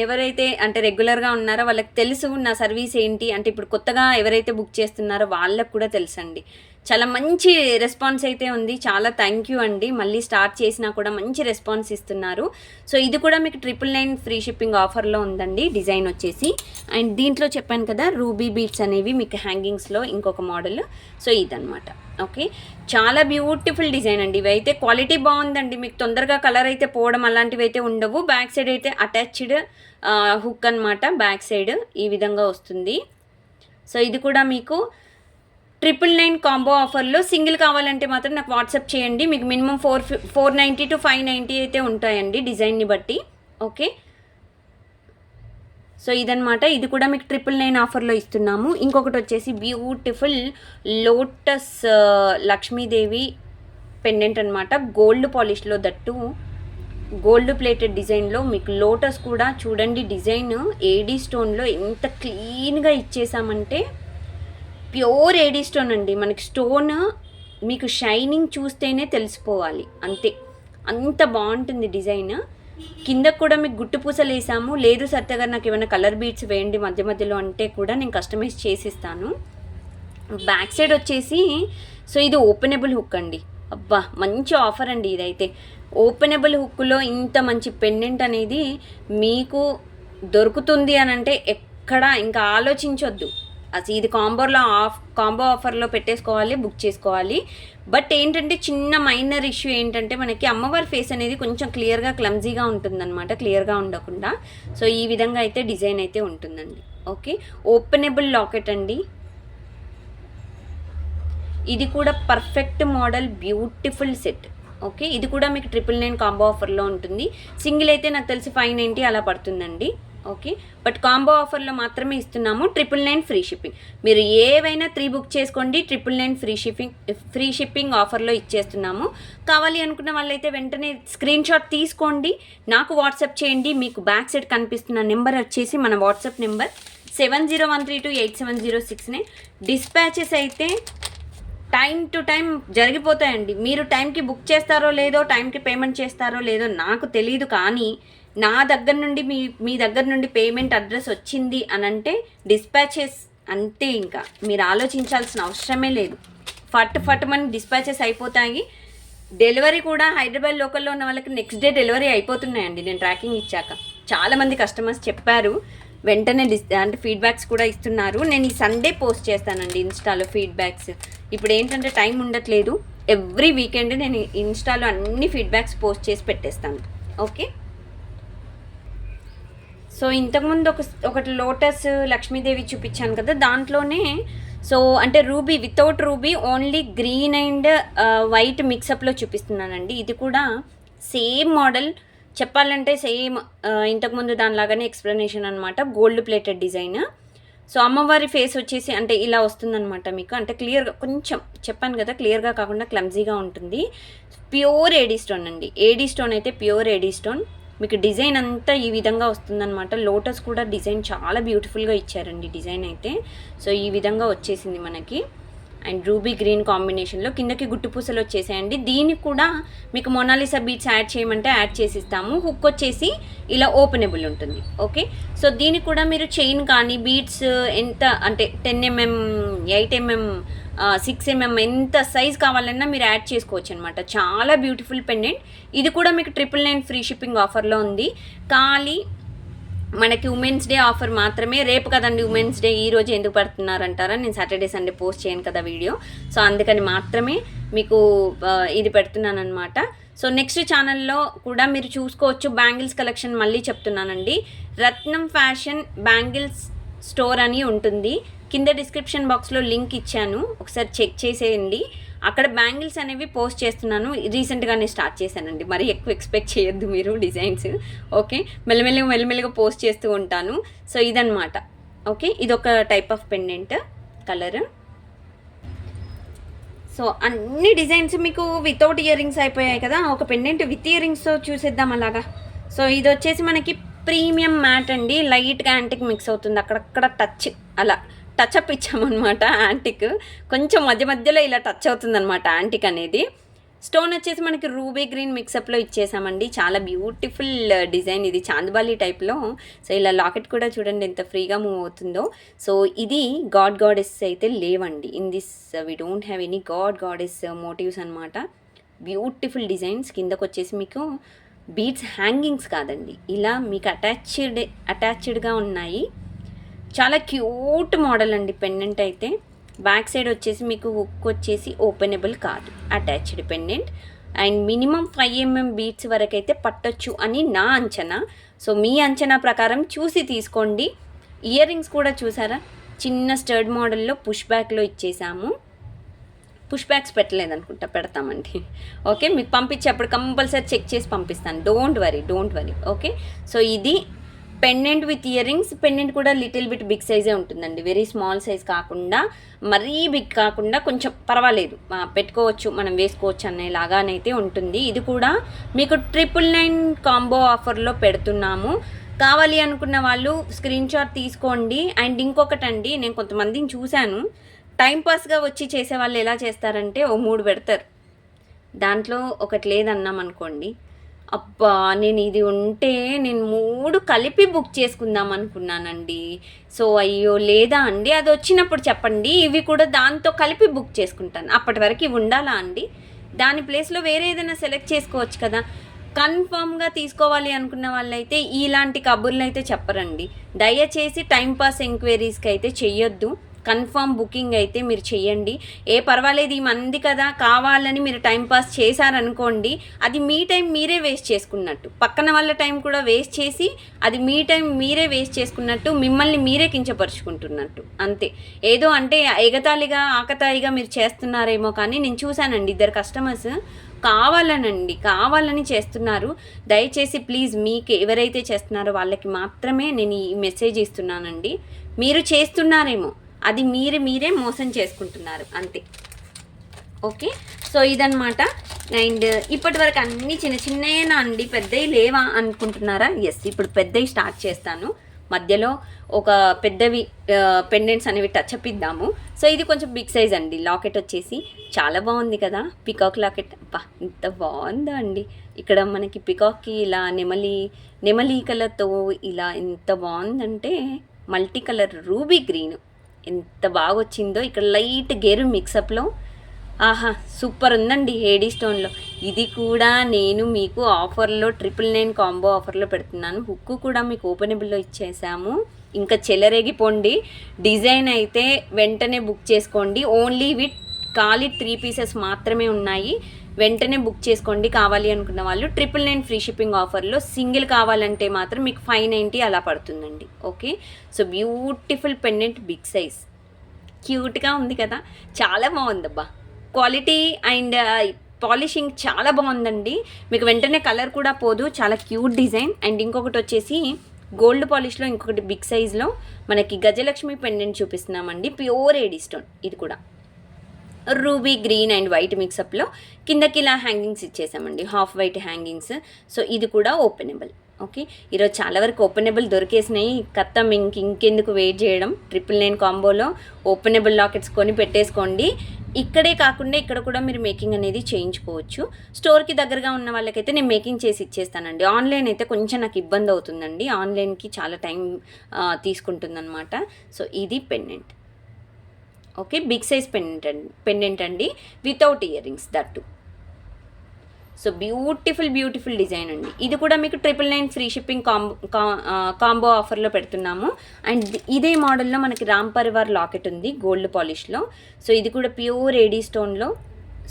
ఎవరైతే అంటే రెగ్యులర్గా ఉన్నారో వాళ్ళకి తెలుసు నా సర్వీస్ ఏంటి అంటే. ఇప్పుడు కొత్తగా ఎవరైతే బుక్ చేస్తున్నారో వాళ్ళకు కూడా తెలుసండి. చాలా మంచి రెస్పాన్స్ అయితే ఉంది. చాలా థ్యాంక్ యూ అండి. మళ్ళీ స్టార్ట్ చేసినా కూడా మంచి రెస్పాన్స్ ఇస్తున్నారు. సో ఇది కూడా మీకు 999 ఫ్రీ షిప్పింగ్ ఆఫర్లో ఉందండి డిజైన్ వచ్చేసి. అండ్ దీంట్లో చెప్పాను కదా రూబీ బీట్స్ అనేవి మీకు హ్యాంగింగ్స్లో ఇంకొక మోడల్. సో ఇదనమాట. ఓకే, చాలా బ్యూటిఫుల్ డిజైన్ అండి. ఇవైతే క్వాలిటీ బాగుందండి, మీకు తొందరగా కలర్ అయితే పోవడం అలాంటివి అయితే ఉండవు. బ్యాక్ సైడ్ అయితే అటాచ్డ్ హుక్ అనమాట, బ్యాక్ సైడ్ ఈ విధంగా వస్తుంది. సో ఇది కూడా మీకు 999 కాంబో ఆఫర్లో. సింగిల్ కావాలంటే మాత్రం నాకు వాట్సాప్ చేయండి. మీకు మినిమం 490 to 590 అయితే ఉంటాయండి డిజైన్ని బట్టి. ఓకే, సో ఇదనమాట. ఇది కూడా మీకు 999 ఆఫర్లో ఇస్తున్నాము. ఇంకొకటి వచ్చేసి బ్యూటిఫుల్ లోటస్ లక్ష్మీదేవి పెండెంట్ అనమాట, గోల్డ్ పాలిష్లో, దట్టు గోల్డ్ ప్లేటెడ్ డిజైన్లో. మీకు లోటస్ కూడా చూడండి, డిజైన్ ఏడీ స్టోన్లో ఎంత క్లీన్గా ఇచ్చేసామంటే ప్యూర్ ఏడీ స్టోన్ అండి. మనకి స్టోన్ మీకు షైనింగ్ చూస్తేనే తెలిసిపోవాలి, అంతే, అంత బాగుంటుంది డిజైన్. కింద కూడా మీకు గుట్టు పూసలు వేసాము. లేదు సత్య గారు నాకు ఏమైనా కలర్ బీట్స్ వేయండి మధ్య మధ్యలో అంటే కూడా నేను కస్టమైజ్ చేసిస్తాను. బ్యాక్ సైడ్ వచ్చేసి సో ఇది ఓపెనబుల్ హుక్ అండి. అబ్బా మంచి ఆఫర్ అండి ఇదైతే. ఓపెనబుల్ హుక్లో ఇంత మంచి పెండెంట్ అనేది మీకు దొరుకుతుంది అని అంటే ఎక్కడ ఇంకా ఆలోచించొద్దు. అది ఇది కాంబో ఆఫర్లో పెట్టేసుకోవాలి, బుక్ చేసుకోవాలి. బట్ ఏంటంటే చిన్న మైనర్ ఇష్యూ ఏంటంటే మనకి అమ్మవారి ఫేస్ అనేది కొంచెం క్లియర్గా క్లమ్జీగా ఉంటుందన్నమాట, క్లియర్గా ఉండకుండా. సో ఈ విధంగా అయితే డిజైన్ అయితే ఉంటుందండి. ఓకే, ఓపెనబుల్ లాకెట్ అండి. ఇది కూడా perfect model, beautiful set. Okay, ఇది కూడా మీకు 999 కాంబో ఆఫర్లో ఉంటుంది. సింగిల్ అయితే నాకు తెలిసి 590 అలా పడుతుందండి. ఓకే, బట్ కాంబో ఆఫర్లో మాత్రమే ఇస్తున్నాము. 999 ఫ్రీ షిప్పింగ్. మీరు ఏవైనా 3 బుక్ చేసుకోండి, 999 ఫ్రీ షిప్పింగ్ ఆఫర్లో ఇచ్చేస్తున్నాము. కావాలి అనుకున్న వాళ్ళైతే వెంటనే స్క్రీన్ షాట్ తీసుకోండి, నాకు వాట్సాప్ చేయండి. మీకు బ్యాక్ సైడ్ కనిపిస్తున్న నెంబర్ వచ్చేసి మన వాట్సాప్ నెంబర్ 7013287069. డిస్పాచెస్ అయితే టైం టు టైం జరిగిపోతాయండి. మీరు టైంకి బుక్ చేస్తారో లేదో, టైంకి పేమెంట్ చేస్తారో లేదో నాకు తెలియదు, కానీ నా దగ్గర నుండి మీ దగ్గర నుండి పేమెంట్ అడ్రస్ వచ్చింది అని అంటే డిస్పాచెస్ అంతే. ఇంకా మీరు ఆలోచించాల్సిన అవసరమే లేదు. ఫట్ మన డిస్పాచెస్ అయిపోతాయి. డెలివరీ కూడా హైదరాబాద్ లోకల్లో ఉన్న వాళ్ళకి నెక్స్ట్ డే డెలివరీ అయిపోతున్నాయండి నేను ట్రాకింగ్ ఇచ్చాక. చాలామంది కస్టమర్స్ చెప్పారు, వెంటనే అంటే ఫీడ్బ్యాక్స్ కూడా ఇస్తున్నారు. నేను ఈ సండే పోస్ట్ చేస్తానండి ఇన్స్టాలో ఫీడ్బ్యాక్స్. ఇప్పుడు ఏంటంటే టైం ఉండట్లేదు, ఎవ్రీ వీకెండ్ నేను ఇన్స్టాలో అన్ని ఫీడ్బ్యాక్స్ పోస్ట్ చేసి పెట్టేస్తాను. ఓకే, సో ఇంతకుముందు ఒకటి లోటస్ లక్ష్మీదేవి చూపించాను కదా, దాంట్లోనే సో అంటే ruby without ruby, only green and white మిక్సప్లో చూపిస్తున్నానండి. ఇది కూడా సేమ్ మోడల్, చెప్పాలంటే సేమ్ ఇంతకుముందు దానిలాగానే ఎక్స్ప్లెనేషన్ అనమాట. Gold plated design. సో అమ్మవారి ఫేస్ వచ్చేసి అంటే ఇలా వస్తుందన్నమాట మీకు. అంటే క్లియర్గా కొంచెం చెప్పాను కదా, క్లియర్గా కాకుండా క్లమ్జీగా ఉంటుంది. ప్యూర్ ఏడీ స్టోన్ అండి. ఏడీ స్టోన్ అయితే ప్యూర్ ఏడీ స్టోన్. మీకు డిజైన్ అంతా ఈ విధంగా వస్తుందన్నమాట. లోటస్ కూడా డిజైన్ చాలా బ్యూటిఫుల్గా ఇచ్చారండి డిజైన్ అయితే. సో ఈ విధంగా వచ్చేసింది మనకి. అండ్ రూబీ గ్రీన్ కాంబినేషన్లో కిందకి గుట్టు పూసలు వచ్చేసాయండి. దీనికి కూడా మీకు మొనాలిసా బీట్స్ యాడ్ చేయమంటే యాడ్ చేసి ఇస్తాము. హుక్ వచ్చేసి ఇలా ఓపెనబుల్ ఉంటుంది. ఓకే, సో దీనికి కూడా మీరు చైన్ కానీ బీట్స్ ఎంత అంటే 10 mm, 8 mm, 6 mm ఎంత సైజ్ కావాలన్నా మీరు యాడ్ చేసుకోవచ్చు అనమాట. చాలా బ్యూటిఫుల్ పెండెంట్. ఇది కూడా మీకు 999 ఫ్రీ షిప్పింగ్ ఆఫర్లో ఉంది. ఖాళీ మనకి ఉమెన్స్ డే ఆఫర్ మాత్రమే. రేపు కదండి ఉమెన్స్ డే, ఈ రోజు ఎందుకు పెడుతున్నారంటారా, నేను సాటర్డే సండే పోస్ట్ చేయను కదా వీడియో, సో అందుకని మాత్రమే మీకు ఇది పెడుతున్నాను అనమాట. సో నెక్స్ట్ ఛానల్లో కూడా మీరు చూసుకోవచ్చు బ్యాంగిల్స్ కలెక్షన్. మళ్ళీ చెప్తున్నానండి, రత్నం ఫ్యాషన్ బ్యాంగిల్స్ స్టోర్ అని ఉంటుంది. కింద డిస్క్రిప్షన్ బాక్స్లో లింక్ ఇచ్చాను, ఒకసారి చెక్ చేసేయండి. అక్కడ బ్యాంగిల్స్ అనేవి పోస్ట్ చేస్తున్నాను. రీసెంట్గానే స్టార్ట్ చేశానండి, మరి ఎక్కువ ఎక్స్పెక్ట్ చేయొద్దు మీరు డిజైన్స్. ఓకే, మెల్లమెల్లగా పోస్ట్ చేస్తూ ఉంటాను. సో ఇదన్నమాట. ఓకే, ఇదొక type of pendant colour. So అన్ని డిజైన్స్ మీకు వితౌట్ ఇయర్ రింగ్స్ అయిపోయాయి కదా, ఒక పెండెంట్ విత్ ఇయర్ రింగ్స్తో చూసేద్దాం అలాగా. సో ఇది వచ్చేసి మనకి ప్రీమియం మ్యాట్ అండి, లైట్గా యాంటిక్ మిక్స్ అవుతుంది. అక్కడక్కడ అలా టచ్అప్ ఇచ్చామన్నమాట. యాంటిక్ కొంచెం మధ్యలో ఇలా టచ్ అవుతుంది అనమాట యాంటిక్ అనేది. స్టోన్ వచ్చేసి మనకి రూబీ గ్రీన్ మిక్సప్లో ఇచ్చేసామండి. చాలా బ్యూటిఫుల్ డిజైన్ ఇది, చాందబాలి టైప్లో. సో ఇలా లాకెట్ కూడా చూడండి ఎంత ఫ్రీగా మూవ్ అవుతుందో. సో ఇది గాడెస్ అయితే లేవండి in this, we don't have any goddess motives అనమాట. Beautiful designs. కిందకు వచ్చేసి మీకు బీడ్స్ హ్యాంగింగ్స్ కాదండి, ఇలా మీకు అటాచ్డ్గా ఉన్నాయి. చాలా క్యూట్ మోడల్ అండి పెండెంట్ అయితే. బ్యాక్ సైడ్ వచ్చేసి మీకు హుక్ వచ్చేసి ఓపెనబుల్ కాదు, attached pendant. And minimum 5 mm beads వరకు అయితే పట్టొచ్చు అని నా అంచనా. సో మీ అంచనా ప్రకారం చూసి తీసుకోండి. ఇయర్ రింగ్స్ కూడా చూసారా, చిన్న స్టర్డ్ మోడల్లో పుష్ బ్యాక్లో ఇచ్చేసాము. పుష్ బ్యాక్స్ పెట్టలేదనుకుంటా, పెడతామండి. ఓకే, మీకు పంపించేప్పుడు కంపల్సరీ చెక్ చేసి పంపిస్తాను, డోంట్ వరీ. ఓకే, సో ఇది pendant with ear rings. Pendant కూడా లిటిల్ బిట్ బిగ్ సైజే ఉంటుందండి, వెరీ స్మాల్ సైజ్ కాకుండా, మరీ బిగ్ కాకుండా, కొంచెం పర్వాలేదు పెట్టుకోవచ్చు, మనం వేసుకోవచ్చు అనేలాగానైతే ఉంటుంది. ఇది కూడా మీకు 999 కాంబో ఆఫర్లో పెడుతున్నాము. కావాలి అనుకున్న వాళ్ళు స్క్రీన్ షాట్ తీసుకోండి. అండ్ ఇంకొకటండి, నేను కొంతమందిని చూశాను, టైంపాస్గా వచ్చి చేసే వాళ్ళు ఎలా చేస్తారంటే ఓ 3 పెడతారు, దాంట్లో ఒకటి లేదన్నాం అనుకోండి, అబ్బా నేను ఇది ఉంటే నేను 3 కలిపి బుక్ చేసుకుందాం అనుకున్నానండి. సో అయ్యో లేదా అండి, అది వచ్చినప్పుడు చెప్పండి, ఇవి కూడా దాంతో కలిపి బుక్ చేసుకుంటాను. అప్పటి వరకు ఇవి ఉండాలా అండి? దాని ప్లేస్లో వేరే ఏదైనా సెలెక్ట్ చేసుకోవచ్చు కదా. కన్ఫామ్గా తీసుకోవాలి అనుకున్న వాళ్ళైతే ఇలాంటి కబుర్లు అయితే చెప్పరండి. దయచేసి టైంపాస్ ఎంక్వైరీస్కి అయితే చెయ్యొద్దు. కన్ఫామ్ బుకింగ్ అయితే మీరు చెయ్యండి. పర్వాలేదు ఈ మంది కదా కావాలని మీరు టైంపాస్ చేశారనుకోండి, అది మీ టైం మీరే వేస్ట్ చేసుకున్నట్టు, పక్కన వాళ్ళ టైం కూడా వేస్ట్ చేసి అది మీ టైం మీరే వేస్ట్ చేసుకున్నట్టు, మిమ్మల్ని మీరే కించపరుచుకుంటున్నట్టు అంతే. ఏదో అంటే ఎగతాళిగా ఆకతాయిగా మీరు చేస్తున్నారేమో, కానీ నేను చూశానండి 2 కస్టమర్స్ కావాలని చేస్తున్నారు. దయచేసి ప్లీజ్ మీకు ఎవరైతే చేస్తున్నారో వాళ్ళకి మాత్రమే నేను ఈ మెసేజ్ ఇస్తున్నానండి. మీరు చేస్తున్నారేమో, అది మీరే మోసం చేసుకుంటున్నారు అంతే. ఓకే, సో ఇదన్నమాట. అండ్ ఇప్పటి వరకు అన్నీ చిన్నయేనా అండి, పెద్దవి లేవా అనుకుంటున్నారా? ఎస్, ఇప్పుడు పెద్దవి స్టార్ట్ చేస్తాను. మధ్యలో ఒక పెద్దవి పెండెంట్స్ అనేవి టచ్అప్ ఇద్దాము. సో ఇది కొంచెం బిగ్ సైజ్ అండి. లాకెట్ వచ్చేసి చాలా బాగుంది కదా, పికాక్ లాకెట్. అబ్బా ఇంత బాగుందా అండి. ఇక్కడ మనకి పికాక్కి ఇలా నెమలికలతో ఇలా ఎంత బాగుందంటే, మల్టీ కలర్ రూబీ గ్రీన్ ఎంత బాగా వచ్చిందో. ఇక్కడ లైట్ గేరు మిక్సప్లో, ఆహా సూపర్ ఉందండి హేడీ స్టోన్లో. ఇది కూడా నేను మీకు ఆఫర్లో 999 కాంబో ఆఫర్లో పెడుతున్నాను. హుక్ కూడా మీకు ఓపెనబుల్లో ఇచ్చేసాము. ఇంకా చెలరేగిపోండి. డిజైన్ అయితే వెంటనే బుక్ చేసుకోండి. ఓన్లీ విత్ ఖాళీ 3 పీసెస్ మాత్రమే ఉన్నాయి. వెంటనే బుక్ చేసుకోండి కావాలి అనుకున్న వాళ్ళు. 999 ఫ్రీ షిప్పింగ్ ఆఫర్లో సింగిల్ కావాలంటే మాత్రం మీకు 590 అలా పడుతుందండి. Okay, so beautiful pendant, big size, క్యూట్గా ఉంది కదా, చాలా బాగుందబ్బా. క్వాలిటీ అండ్ పాలిషింగ్ చాలా బాగుందండి. మీకు వెంటనే కలర్ కూడా పోదు, చాలా క్యూట్ డిజైన్. అండ్ ఇంకొకటి వచ్చేసి గోల్డ్ పాలిష్లో ఇంకొకటి బిగ్ సైజ్లో మనకి గజలక్ష్మి పెండెంట్ చూపిస్తున్నామండి, ప్యూర్ ఏడీ స్టోన్. ఇది కూడా రూబీ గ్రీన్ అండ్ వైట్ మిక్సప్లో కిందకి ఇలా హ్యాంగింగ్స్ ఇచ్చేసామండి, హాఫ్ వైట్ హ్యాంగింగ్స్. సో ఇది కూడా ఓపెనబుల్. ఓకే, ఈరోజు చాలా వరకు ఓపెనబుల్ దొరికేసినాయి. కత్తం ఇంకెందుకు వెయిట్ చేయడం, 999 కాంబోలో ఓపెనబుల్ లాకెట్స్ కొని పెట్టేసుకోండి. ఇక్కడే కాకుండా ఇక్కడ కూడా మీరు మేకింగ్ అనేది చేయించుకోవచ్చు. స్టోర్కి దగ్గరగా ఉన్న వాళ్ళకైతే నేను మేకింగ్ చేసి ఇచ్చేస్తానండి. ఆన్లైన్ అయితే కొంచెం నాకు ఇబ్బంది అవుతుందండి, ఆన్లైన్కి చాలా టైం తీసుకుంటుందన్నమాట. సో ఇది pendant. Okay, big size pendant అండి, without ear rings that. So beautiful design అండి. ఇది కూడా మీకు 999 ఫ్రీ షిప్పింగ్ కాంబో ఆఫర్లో పెడుతున్నాము. అండ్ ఇదే మోడల్లో మనకి రామ్ పరివార్ లాకెట్ ఉంది గోల్డ్ పాలిష్లో. సో ఇది కూడా ప్యూర్ ఏడీ స్టోన్లో.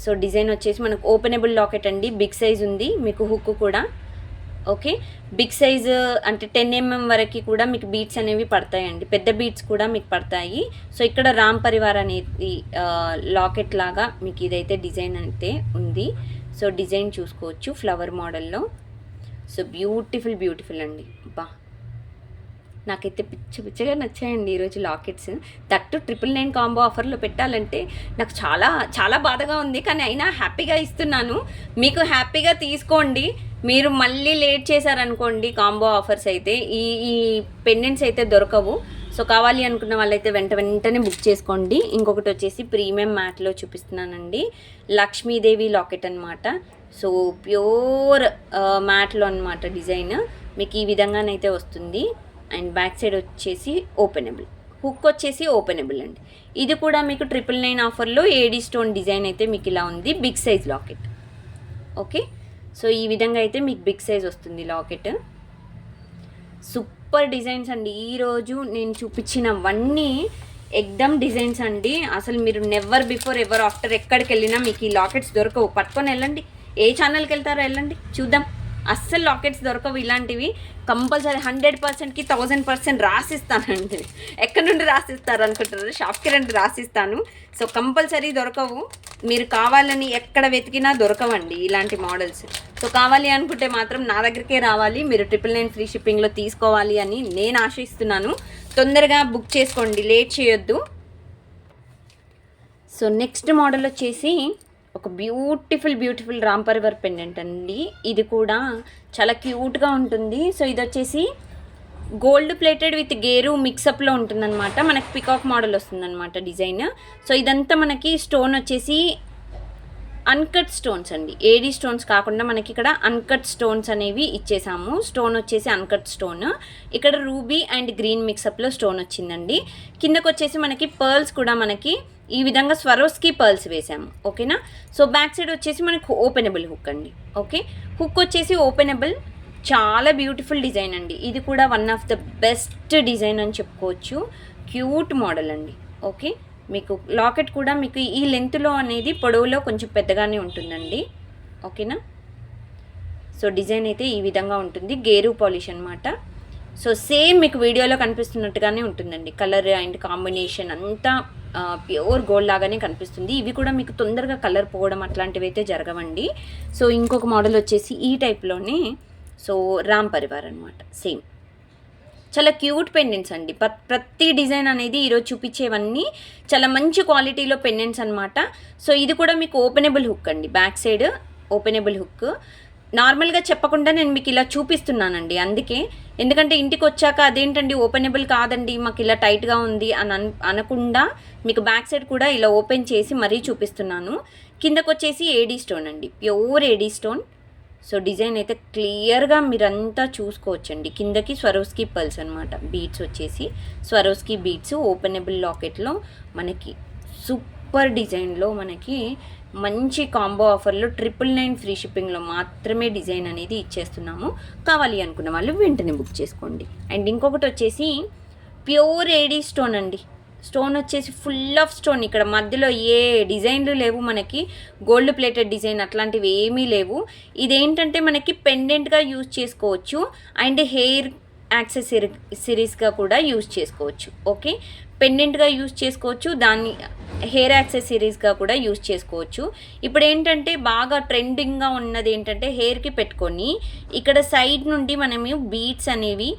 సో డిజైన్ వచ్చేసి మనకు ఓపెనబుల్ లాకెట్ అండి, బిగ్ సైజ్ ఉంది, మీకు హుక్ కూడా. ఓకే, బిగ్ సైజ్ అంటే 10 mm వరకు కూడా మీకు బీట్స్ అనేవి పడతాయండి, పెద్ద బీట్స్ కూడా మీకు పడతాయి. సో ఇక్కడ రామ్ పరివార్ అనేది లాకెట్ లాగా మీకు ఇదైతే డిజైన్ అయితే ఉంది. సో డిజైన్ చూసుకోవచ్చు ఫ్లవర్ మోడల్లో. సో బ్యూటిఫుల్ అండి. బా, నాకైతే పిచ్చగా నచ్చాయండి ఈరోజు లాకెట్స్. దట్టు 999 కాంబో ఆఫర్లో పెట్టాలంటే నాకు చాలా బాధగా ఉంది, కానీ అయినా హ్యాపీగా ఇస్తున్నాను. మీకు హ్యాపీగా తీసుకోండి. మీరు మళ్ళీ లేట్ చేశారనుకోండి కాంబో ఆఫర్స్ అయితే ఈ పెండెంట్స్ అయితే దొరకవు. సో కావాలి అనుకున్న వాళ్ళైతే వెంటనే బుక్ చేసుకోండి. ఇంకొకటి వచ్చేసి ప్రీమియం మ్యాట్లో చూపిస్తున్నానండి, లక్ష్మీదేవి లాకెట్ అనమాట. సో ప్యూర్ మ్యాట్లో అనమాట డిజైన్. మీకు ఈ విధంగానైతే వస్తుంది. అండ్ బ్యాక్ సైడ్ వచ్చేసి ఓపెనబుల్, హుక్ వచ్చేసి ఓపెనబుల్ అండి. ఇది కూడా మీకు 999 ఆఫర్లో ఏడీ స్టోన్ డిజైన్ అయితే మీకు ఇలా ఉంది, big size locket. Okay, so ఈ విధంగా అయితే మీకు బిగ్ సైజ్ వస్తుంది లాకెట్. సూపర్ డిజైన్స్ అండి. ఈరోజు నేను చూపించినవన్నీ ఎక్దమ్ డిజైన్స్ అండి. అసలు మీరు నెవర్ బిఫోర్ ఎవర్ ఆఫ్టర్ ఎక్కడికి వెళ్ళినా మీకు ఈ లాకెట్స్ దొరకవు. పట్టుకొని వెళ్ళండి, ఏ ఛానల్కి వెళ్తారో వెళ్ళండి, చూద్దాం. అస్సలు లాకెట్స్ దొరకవు ఇలాంటివి. కంపల్సరీ 100%కి 1000% రాసిస్తానండి. ఎక్కడి నుండి రాసిస్తారు అనుకుంటారు, షాప్కి రండి రాసిస్తాను. సో కంపల్సరీ దొరకవు, మీరు కావాలని ఎక్కడ వెతికినా దొరకవండి ఇలాంటి మోడల్స్. సో కావాలి అనుకుంటే మాత్రం నా దగ్గరికే రావాలి, మీరు 999 ఫ్రీ షిప్పింగ్లో తీసుకోవాలి అని నేను ఆశిస్తున్నాను. తొందరగా బుక్ చేసుకోండి, లేట్ చేయొద్దు. సో నెక్స్ట్ మోడల్ వచ్చేసి ఒక బ్యూటిఫుల్ రామ్ పరివార్ పెండెంట్ అండి. ఇది కూడా చాలా క్యూట్గా ఉంటుంది. సో ఇది వచ్చేసి గోల్డ్ ప్లేటెడ్ విత్ గేరు మిక్సప్లో ఉంటుందన్నమాట. మనకి పికాక్ మోడల్ వస్తుందన్నమాట డిజైన్. సో ఇదంతా మనకి స్టోన్ వచ్చేసి అన్కట్ స్టోన్స్ అండి, ఏడీ స్టోన్స్ కాకుండా మనకి ఇక్కడ అన్కట్ స్టోన్స్ అనేవి ఇచ్చేసాము. స్టోన్ వచ్చేసి అన్కట్ స్టోన్, ఇక్కడ రూబీ అండ్ గ్రీన్ మిక్సప్లో స్టోన్ వచ్చిందండి. కిందకు వచ్చేసి మనకి పర్ల్స్ కూడా మనకి ఈ విధంగా స్వరోస్కి పర్ల్స్ వేసాము. ఓకేనా. సో బ్యాక్ సైడ్ వచ్చేసి మనకు ఓపెనబుల్ హుక్ అండి. ఓకే, హుక్ వచ్చేసి ఓపెనబుల్, చాలా బ్యూటిఫుల్ డిజైన్ అండి. ఇది కూడా one of the best design అని చెప్పుకోవచ్చు. క్యూట్ మోడల్ అండి. ఓకే, మీకు లాకెట్ కూడా మీకు ఈ లెంత్లో అనేది పొడవులో కొంచెం పెద్దగానే ఉంటుందండి. ఓకేనా. సో డిజైన్ అయితే ఈ విధంగా ఉంటుంది, గేరు పాలిష్ అనమాట. సో సేమ్ మీకు వీడియోలో కనిపిస్తున్నట్టుగానే ఉంటుందండి. కలర్ అండ్ కాంబినేషన్ అంతా ప్యూర్ గోల్డ్ లాగానే కనిపిస్తుంది. ఇవి కూడా మీకు తొందరగా కలర్ పోవడం అట్లాంటివి అయితే జరగవండి. సో ఇంకొక మోడల్ వచ్చేసి ఈ టైప్లోనే, సో రామ్ పరివార్ అనమాట. సేమ్ చాలా క్యూట్ పెండెంట్స్ అండి. ప్రతి డిజైన్ అనేది ఈరోజు చూపించేవన్నీ చాలా మంచి క్వాలిటీలో పెండెంట్స్ అనమాట. సో ఇది కూడా మీకు ఓపెనబుల్ హుక్ అండి, బ్యాక్ సైడ్ ఓపెనబుల్ హుక్. నార్మల్గా చెప్పకుండా నేను మీకు ఇలా చూపిస్తున్నానండి, అందుకే. ఎందుకంటే ఇంటికి వచ్చాక అదేంటండి ఓపెనబుల్ కాదండి మాకు ఇలా టైట్గా ఉంది అని అనకుండా మీకు బ్యాక్ సైడ్ కూడా ఇలా ఓపెన్ చేసి మరీ చూపిస్తున్నాను. కిందకు వచ్చేసి ఏడీ స్టోన్ అండి, pure AD stone. So design అయితే క్లియర్గా మీరంతా చూసుకోవచ్చండి. కిందకి స్వరోస్కి పర్ల్స్ అనమాట, బీట్స్ వచ్చేసి స్వరోస్కి బీట్స్ ఓపెనబుల్ లాకెట్లో మనకి సూపర్ డిజైన్లో మనకి మంచి కాంబో ఆఫర్లో 999 ఫ్రీ షిప్పింగ్లో మాత్రమే డిజైన్ అనేది ఇచ్చేస్తున్నాము. కావాలి అనుకున్న వాళ్ళు వెంటనే బుక్ చేసుకోండి. అండ్ ఇంకొకటి వచ్చేసి ప్యూర్ ఏడీ స్టోన్ అండి. స్టోన్ వచ్చేసి ఫుల్ ఆఫ్ స్టోన్, ఇక్కడ మధ్యలో ఏ డిజైన్లు లేవు మనకి, గోల్డ్ ప్లేటెడ్ డిజైన్ అట్లాంటివి ఏమీ లేవు. ఇదేంటంటే మనకి పెండెంట్గా యూజ్ చేసుకోవచ్చు అండ్ హెయిర్ యాక్సెసరీస్గా కూడా యూజ్ చేసుకోవచ్చు. ఓకే, పెండెంట్గా యూజ్ చేసుకోవచ్చు, దాన్ని హెయిర్ యాక్సెసరీస్గా కూడా యూజ్ చేసుకోవచ్చు. ఇప్పుడు ఏంటంటే బాగా ట్రెండింగ్గా ఉన్నది ఏంటంటే హెయిర్కి పెట్టుకొని ఇక్కడ సైడ్ నుండి మనము బీడ్స్ అనేవి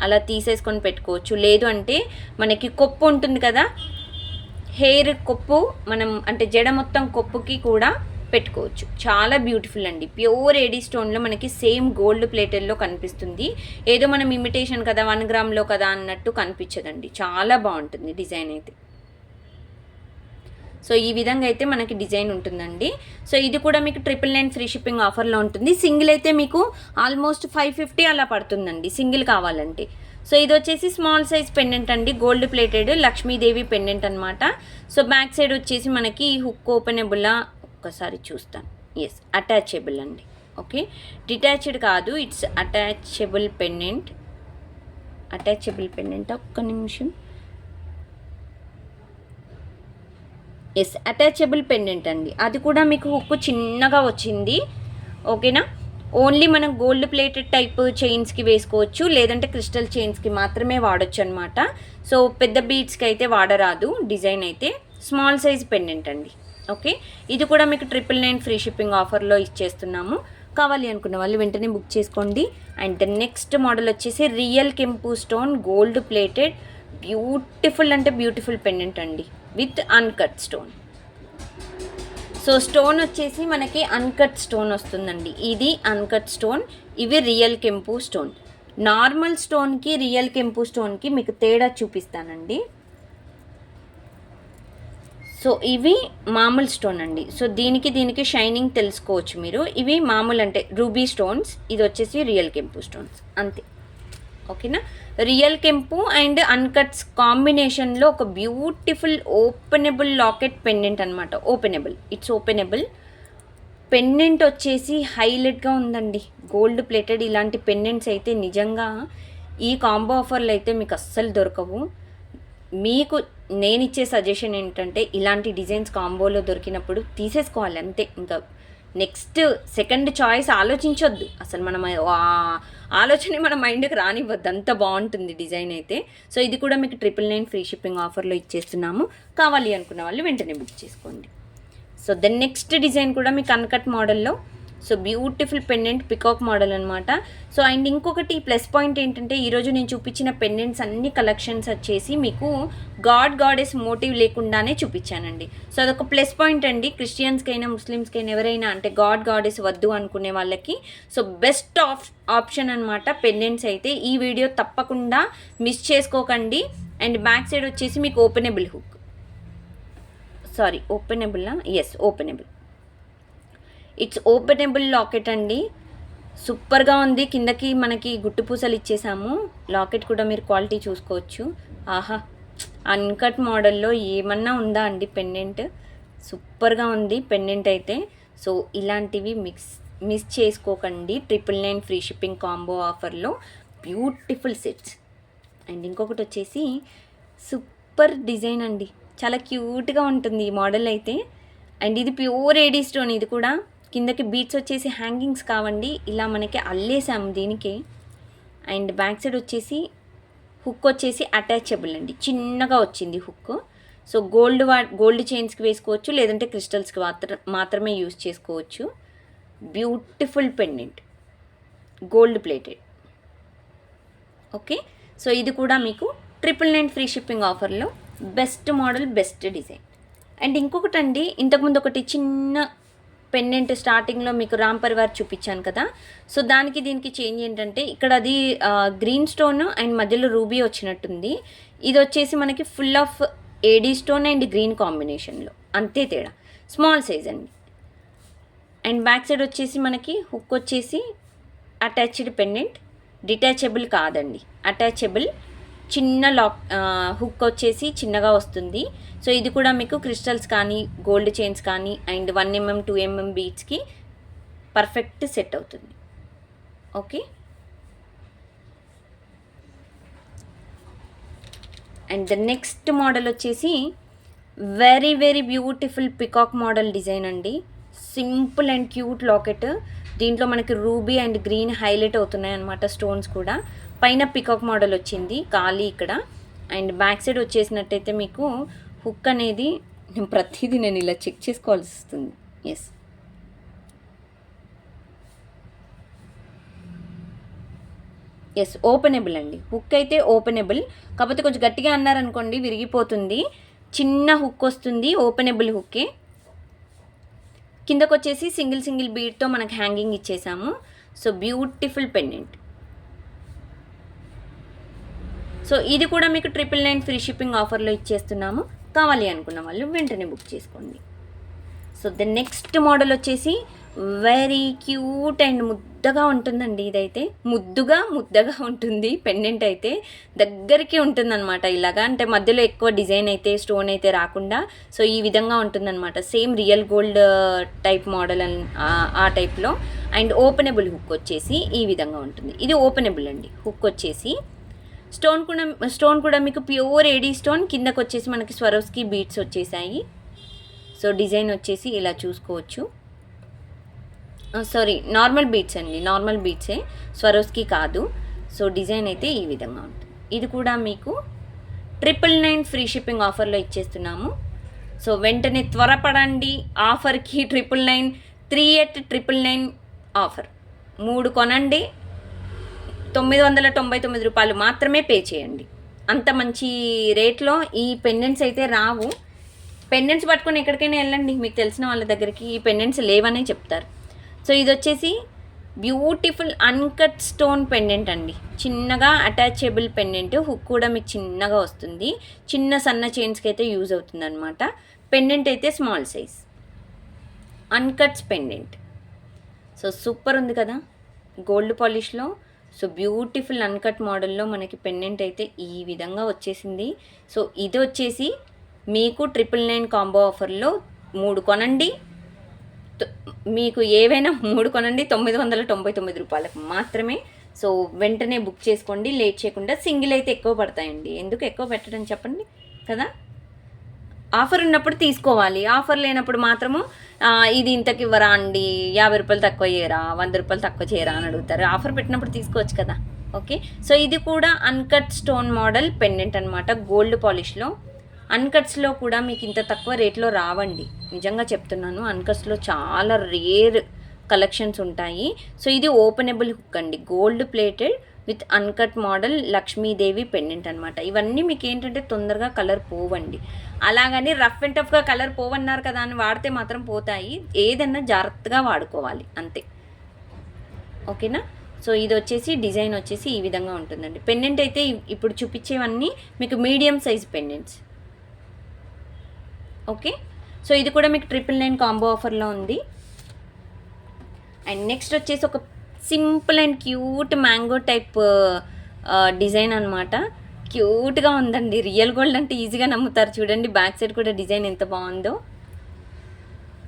అలా తీసేసుకొని పెట్టుకోవచ్చు. లేదు అంటే మనకి కొప్పు ఉంటుంది కదా, హెయిర్ కొప్పు, మనం అంటే జడ మొత్తం కొప్పుకి కూడా పెట్టుకోవచ్చు. చాలా బ్యూటిఫుల్ అండి. ప్యూర్ ఏడీ స్టోన్లో మనకి సేమ్ గోల్డ్ ప్లేటెడ్లో కనిపిస్తుంది. ఏదో మనం ఇమిటేషన్ కదా 1 గ్రామ్లో కదా అన్నట్టు కనిపించదండి. చాలా బాగుంటుంది డిజైన్ అయితే. సో ఈ విధంగా అయితే మనకి డిజైన్ ఉంటుందండి. సో ఇది కూడా మీకు 999 ఫ్రీ షిప్పింగ్ ఆఫర్లో ఉంటుంది. సింగిల్ అయితే మీకు ఆల్మోస్ట్ 550 అలా పడుతుందండి సింగిల్ కావాలంటే. సో ఇది వచ్చేసి స్మాల్ సైజ్ పెండెంట్ అండి, గోల్డ్ ప్లేటెడ్ లక్ష్మీదేవి పెండెంట్ అనమాట. సో బ్యాక్ సైడ్ వచ్చేసి మనకి హుక్ ఓపెనబుల్లా ఒక్కసారి చూస్తాను. ఎస్, అటాచబుల్ అండి. ఓకే, డిటాచ్డ్ కాదు, ఇట్స్ అటాచబుల్ పెండెంట్. ఒక్క నిమిషం. ఎస్, అటాచబుల్ పెండెంట్ అండి. అది కూడా మీకు హుక్ చిన్నగా వచ్చింది. ఓకేనా, ఓన్లీ మనం గోల్డ్ ప్లేటెడ్ టైప్ చైన్స్కి వేసుకోవచ్చు, లేదంటే క్రిస్టల్ చైన్స్కి మాత్రమే వాడచ్చు అనమాట. సో పెద్ద బీడ్స్కి అయితే వాడరాదు. డిజైన్ అయితే స్మాల్ సైజ్ పెండెంట్ అండి. ఓకే, ఇది కూడా మీకు 999 ఫ్రీ షిప్పింగ్ ఆఫర్లో ఇచ్చేస్తున్నాము. కావాలి అనుకున్న వాళ్ళు వెంటనే బుక్ చేసుకోండి. అండ్ నెక్స్ట్ మోడల్ వచ్చేసి రియల్ కెంపు స్టోన్ గోల్డ్ ప్లేటెడ్ బ్యూటిఫుల్ అంటే బ్యూటిఫుల్ పెండెంట్ అండి with uncut stone. So stone వచ్చేసి మనకి అన్కట్ స్టోన్ వస్తుందండి. ఇది అన్కట్ స్టోన్, ఇవి రియల్ కెంపు స్టోన్. నార్మల్ స్టోన్కి రియల్ కెంపు స్టోన్కి మీకు తేడా చూపిస్తానండి. సో ఇవి మామూలు స్టోన్ అండి. సో దీనికి షైనింగ్ తెలుసుకోవచ్చు మీరు. ఇవి మామూలు అంటే రూబీ స్టోన్స్, ఇది వచ్చేసి రియల్ కెంపు స్టోన్స్ అంతే. ఓకేనా, రియల్ కెంపు అండ్ అన్కట్స్ కాంబినేషన్లో ఒక బ్యూటిఫుల్ ఓపెనబుల్ లాకెట్ పెండెంట్ అనమాట. ఇట్స్ ఓపెనబుల్ పెండెంట్ వచ్చేసి హైలైట్గా ఉందండి. గోల్డ్ ప్లేటెడ్ ఇలాంటి పెండెంట్స్ అయితే నిజంగా ఈ కాంబో ఆఫర్లు అయితే మీకు అస్సలు దొరకవు. మీకు నేను ఇచ్చే సజెషన్ ఏంటంటే ఇలాంటి డిజైన్స్ కాంబోలో దొరికినప్పుడు తీసేసుకోవాలి అంతే. ఇంకా నెక్స్ట్ సెకండ్ చాయిస్ ఆలోచించొద్దు అసలు. మనం ఆలోచన మన మైండ్కి రానివ్వద్దు, అంత బాగుంటుంది డిజైన్ అయితే. సో ఇది కూడా మీకు 999 ఫ్రీ షిప్పింగ్ ఆఫర్లో ఇచ్చేస్తున్నాము. కావాలి అనుకున్న వాళ్ళు వెంటనే బుక్ చేసుకోండి. సో దెన్ నెక్స్ట్ డిజైన్ కూడా మీకు అన్కట్ మోడల్లో. So beautiful pendant peacock model అనమాట. సో అండ్ ఇంకొకటి ప్లస్ పాయింట్ ఏంటంటే ఈరోజు నేను చూపించిన పెండెంట్స్ అన్ని కలెక్షన్స్ వచ్చేసి మీకు గాడెస్ మోటివ్ లేకుండానే చూపించానండి. సో అదొక ప్లస్ పాయింట్ అండి. క్రిస్టియన్స్కైనా ముస్లిమ్స్కైనా ఎవరైనా అంటే గాడెస్ వద్దు అనుకునే వాళ్ళకి సో బెస్ట్ ఆప్షన్ అనమాట పెండెంట్స్ అయితే. ఈ వీడియో తప్పకుండా మిస్ చేసుకోకండి. అండ్ బ్యాక్ సైడ్ వచ్చేసి మీకు ఓపెనబుల్. ఇట్స్ ఓపెనబుల్ లాకెట్ అండి. సూపర్గా ఉంది. కిందకి మనకి గుట్టు పూసలు ఇచ్చేసాము. లాకెట్ కూడా మీరు క్వాలిటీ చూసుకోవచ్చు. ఆహా, అన్కట్ మోడల్లో ఏమన్నా ఉందా అండి పెండెంట్. సూపర్గా ఉంది పెండెంట్ అయితే. సో ఇలాంటివి మిస్ చేసుకోకండి. 999 ఫ్రీ షిప్పింగ్ కాంబో ఆఫర్లో బ్యూటిఫుల్ సెట్స్. అండ్ ఇంకొకటి వచ్చేసి సూపర్ డిజైన్ అండి, చాలా క్యూట్గా ఉంటుంది ఈ మోడల్ అయితే. అండ్ ఇది ప్యూర్ ఏడీ స్టోన్. ఇది కూడా కిందకి బీట్స్ వచ్చేసి హ్యాంగింగ్స్ కావండి, ఇలా మనకి అల్లేసాము దీనికి. అండ్ బ్యాక్ సైడ్ వచ్చేసి హుక్ వచ్చేసి అటాచబుల్ అండి, చిన్నగా వచ్చింది హుక్. సో గోల్డ్ చైన్స్కి వేసుకోవచ్చు, లేదంటే క్రిస్టల్స్కి మాత్రమే యూజ్ చేసుకోవచ్చు. Beautiful pendant gold plated. Okay, so ఇది కూడా మీకు 999 ఫ్రీ షిప్పింగ్ ఆఫర్లో best model, best design. And ఇంకొకటి అండి, ఇంతకుముందు ఒకటి చిన్న పెండెంట్ స్టార్టింగ్లో మీకు రామ్ పరివార్ చూపించాను కదా. సో దానికి దీనికి చేంజ్ ఏంటంటే ఇక్కడ అది గ్రీన్ స్టోన్ అండ్ మధ్యలో రూబీ వచ్చినట్టుంది. ఇది వచ్చేసి మనకి full of AD stone and green కాంబినేషన్లో, అంతే తేడా. స్మాల్ సైజ్ అండి. అండ్ బ్యాక్ సైడ్ వచ్చేసి మనకి హుక్ వచ్చేసి అటాచ్డ్ పెండెంట్, డిటాచబుల్ కాదండి, అటాచబుల్. చిన్న హుక్ వచ్చేసి చిన్నగా వస్తుంది. సో ఇది కూడా మీకు క్రిస్టల్స్ కానీ గోల్డ్ చైన్స్ కానీ అండ్ 1mm 2mm బీట్స్కి పర్ఫెక్ట్ సెట్ అవుతుంది. Okay, and the next model వచ్చేసి very very beautiful peacock model design అండి. Simple and cute locket. దీంట్లో మనకి రూబీ అండ్ గ్రీన్ హైలైట్ అవుతున్నాయి అన్నమాట, స్టోన్స్ కూడా. పైన పికాక్ మోడల్ వచ్చింది ఖాళీ ఇక్కడ. అండ్ బ్యాక్ సైడ్ వచ్చేసినట్టయితే మీకు హుక్ అనేది ప్రతిదీ నేను ఇలా చెక్ చేసుకోవాల్సి వస్తుంది. ఎస్ ఓపెనబుల్ అండి. హుక్ అయితే ఓపెనబుల్, కాకపోతే కొంచెం గట్టిగా అన్నారనుకోండి విరిగిపోతుంది. చిన్న హుక్ వస్తుంది, ఓపెనబుల్ హుక్కే. కిందకు వచ్చేసి సింగిల్ బీడ్తో మనకు హ్యాంగింగ్ ఇచ్చేసాము. So beautiful pendant. సో ఇది కూడా మీకు 999 ఫ్రీ షిప్పింగ్ ఆఫర్లో ఇచ్చేస్తున్నాము. కావాలి అనుకున్న వాళ్ళు వెంటనే బుక్ చేసుకోండి. సో ద నెక్స్ట్ మోడల్ వచ్చేసి వెరీ క్యూట్ అండ్ ముద్దగా ఉంటుందండి. ఇదైతే ముద్దగా ఉంటుంది. పెండెంట్ అయితే దగ్గరికి ఉంటుందన్నమాట. ఇలాగా అంటే మధ్యలో ఎక్కువ డిజైన్ అయితే స్టోన్ అయితే రాకుండా సో ఈ విధంగా ఉంటుందన్నమాట. Same real gold type model ఆ టైప్లో. అండ్ ఓపెనబుల్ హుక్ వచ్చేసి ఈ విధంగా ఉంటుంది. ఇది ఓపెనబుల్ అండి. హుక్ వచ్చేసి స్టోన్ కూడా మీకు ప్యూర్ ఏడీ స్టోన్. కిందకు వచ్చేసి మనకి స్వరోస్కి బీడ్స్ వచ్చేసాయి. సో డిజైన్ వచ్చేసి ఇలా చూసుకోవచ్చు. సారీ, నార్మల్ బీడ్స్ అండి, నార్మల్ బీడ్సే, స్వరోస్కి కాదు. సో డిజైన్ అయితే ఈ విధంగా ఉంటుంది. ఇది కూడా మీకు 999 ఫ్రీ షిప్పింగ్ ఆఫర్లో ఇచ్చేస్తున్నాము. సో వెంటనే త్వరపడండి. ఆఫర్కి 999 3899 ఆఫర్. 3 కొనండి, 999 రూపాయలు మాత్రమే పే చేయండి. అంత మంచి రేట్లో ఈ పెండెంట్స్ అయితే రావు. పెండెంట్స్ పట్టుకొని ఎక్కడికైనా వెళ్ళండి, మీకు తెలిసిన వాళ్ళ దగ్గరికి ఈ పెండెంట్స్ లేవనే చెప్తారు. సో ఇది వచ్చేసి బ్యూటిఫుల్ అన్కట్ స్టోన్ పెండెంట్ అండి. చిన్నగా అటాచబుల్ పెండెంట్. హుక్ కూడా మీకు చిన్నగా వస్తుంది. చిన్న సన్న చైన్స్కి అయితే యూజ్ అవుతుంది అనమాట. పెండెంట్ అయితే small size అన్కట్స్ pendant. So super ఉంది కదా, గోల్డ్ పాలిష్లో. సో బ్యూటిఫుల్ అన్కట్ మోడల్లో మనకి పెండెంట్ అయితే ఈ విధంగా వచ్చేసింది. సో ఇది వచ్చేసి మీకు 999 కాంబో ఆఫర్లో 3 కొనండి, మీకు ఏవైనా 3 కొనండి 999 రూపాయలకు మాత్రమే. సో వెంటనే బుక్ చేసుకోండి, లేట్ చేయకుండా. సింగిల్ అయితే ఎక్కువ పడతాయండి. ఎందుకు ఎక్కువ పెట్టడం చెప్పండి కదా. ఆఫర్ ఉన్నప్పుడు తీసుకోవాలి, ఆఫర్ లేనప్పుడు మాత్రము ఇది ఇంతకి ఇవ్వరా అండి, 50 రూపాయలు తక్కువ చేయరా, 100 రూపాయలు తక్కువ చేయరా అని అడుగుతారు. ఆఫర్ పెట్టినప్పుడు తీసుకోవచ్చు కదా. ఓకే, సో ఇది కూడా అన్కట్ స్టోన్ మోడల్ పెండెంట్ అనమాట, గోల్డ్ పాలిష్లో. అన్కట్స్లో కూడా మీకు ఇంత తక్కువ రేట్లో రావండి, నిజంగా చెప్తున్నాను. అన్కట్స్లో చాలా రేర్ కలెక్షన్స్ ఉంటాయి. సో ఇది ఓపెనబుల్ హుక్ అండి, gold plated with uncut model Lakshmidevi pendant అనమాట. ఇవన్నీ మీకు ఏంటంటే తొందరగా కలర్ పోవండి. అలాగని రఫ్ అండ్ టఫ్గా కలర్ పోవన్నారు కదా అని వాడితే మాత్రం పోతాయి. ఏదన్నా జాగ్రత్తగా వాడుకోవాలి అంతే. ఓకేనా. సో ఇది వచ్చేసి డిజైన్ వచ్చేసి ఈ విధంగా ఉంటుందండి. పెండెంట్ అయితే ఇప్పుడు చూపించేవన్నీ మీకు medium size pendants. Okay, so ఇది కూడా మీకు 999 కాంబో ఆఫర్లో ఉంది. అండ్ నెక్స్ట్ వచ్చేసి ఒక simple and cute mango type design అనమాట. క్యూట్గా ఉందండి. రియల్ గోల్డ్ అంటే ఈజీగా నమ్ముతారు. చూడండి బ్యాక్ సైడ్ కూడా డిజైన్ ఎంత బాగుందో,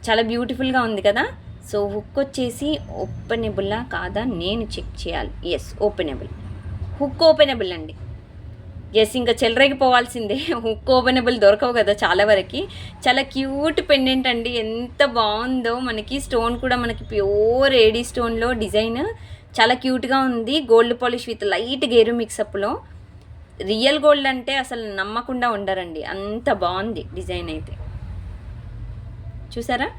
చాలా బ్యూటిఫుల్గా ఉంది కదా. సో హుక్ వచ్చేసి ఓపెనబుల్లా కాదా నేను చెక్ చేయాలి. Yes, openable. హుక్ ఓపెనబుల్ అండి. ఎస్, ఇంకా చెలరేగిపోవాల్సిందే. హుక్ ఓపెనబుల్ దొరకవు కదా చాలా వరకు. చాలా క్యూట్ పెండెంట్ అండి, ఎంత బాగుందో. మనకి స్టోన్ కూడా మనకి ప్యూర్ ఏడీ స్టోన్లో డిజైన్ చాలా క్యూట్గా ఉంది. గోల్డ్ పాలిష్ విత్ లైట్ గేరు మిక్సప్లో. రియల్ గోల్డ్ అంటే అసలు నమ్మకుండా ఉండరండి, అంత బాగుంది డిజైన్ అయితే. చూసారా.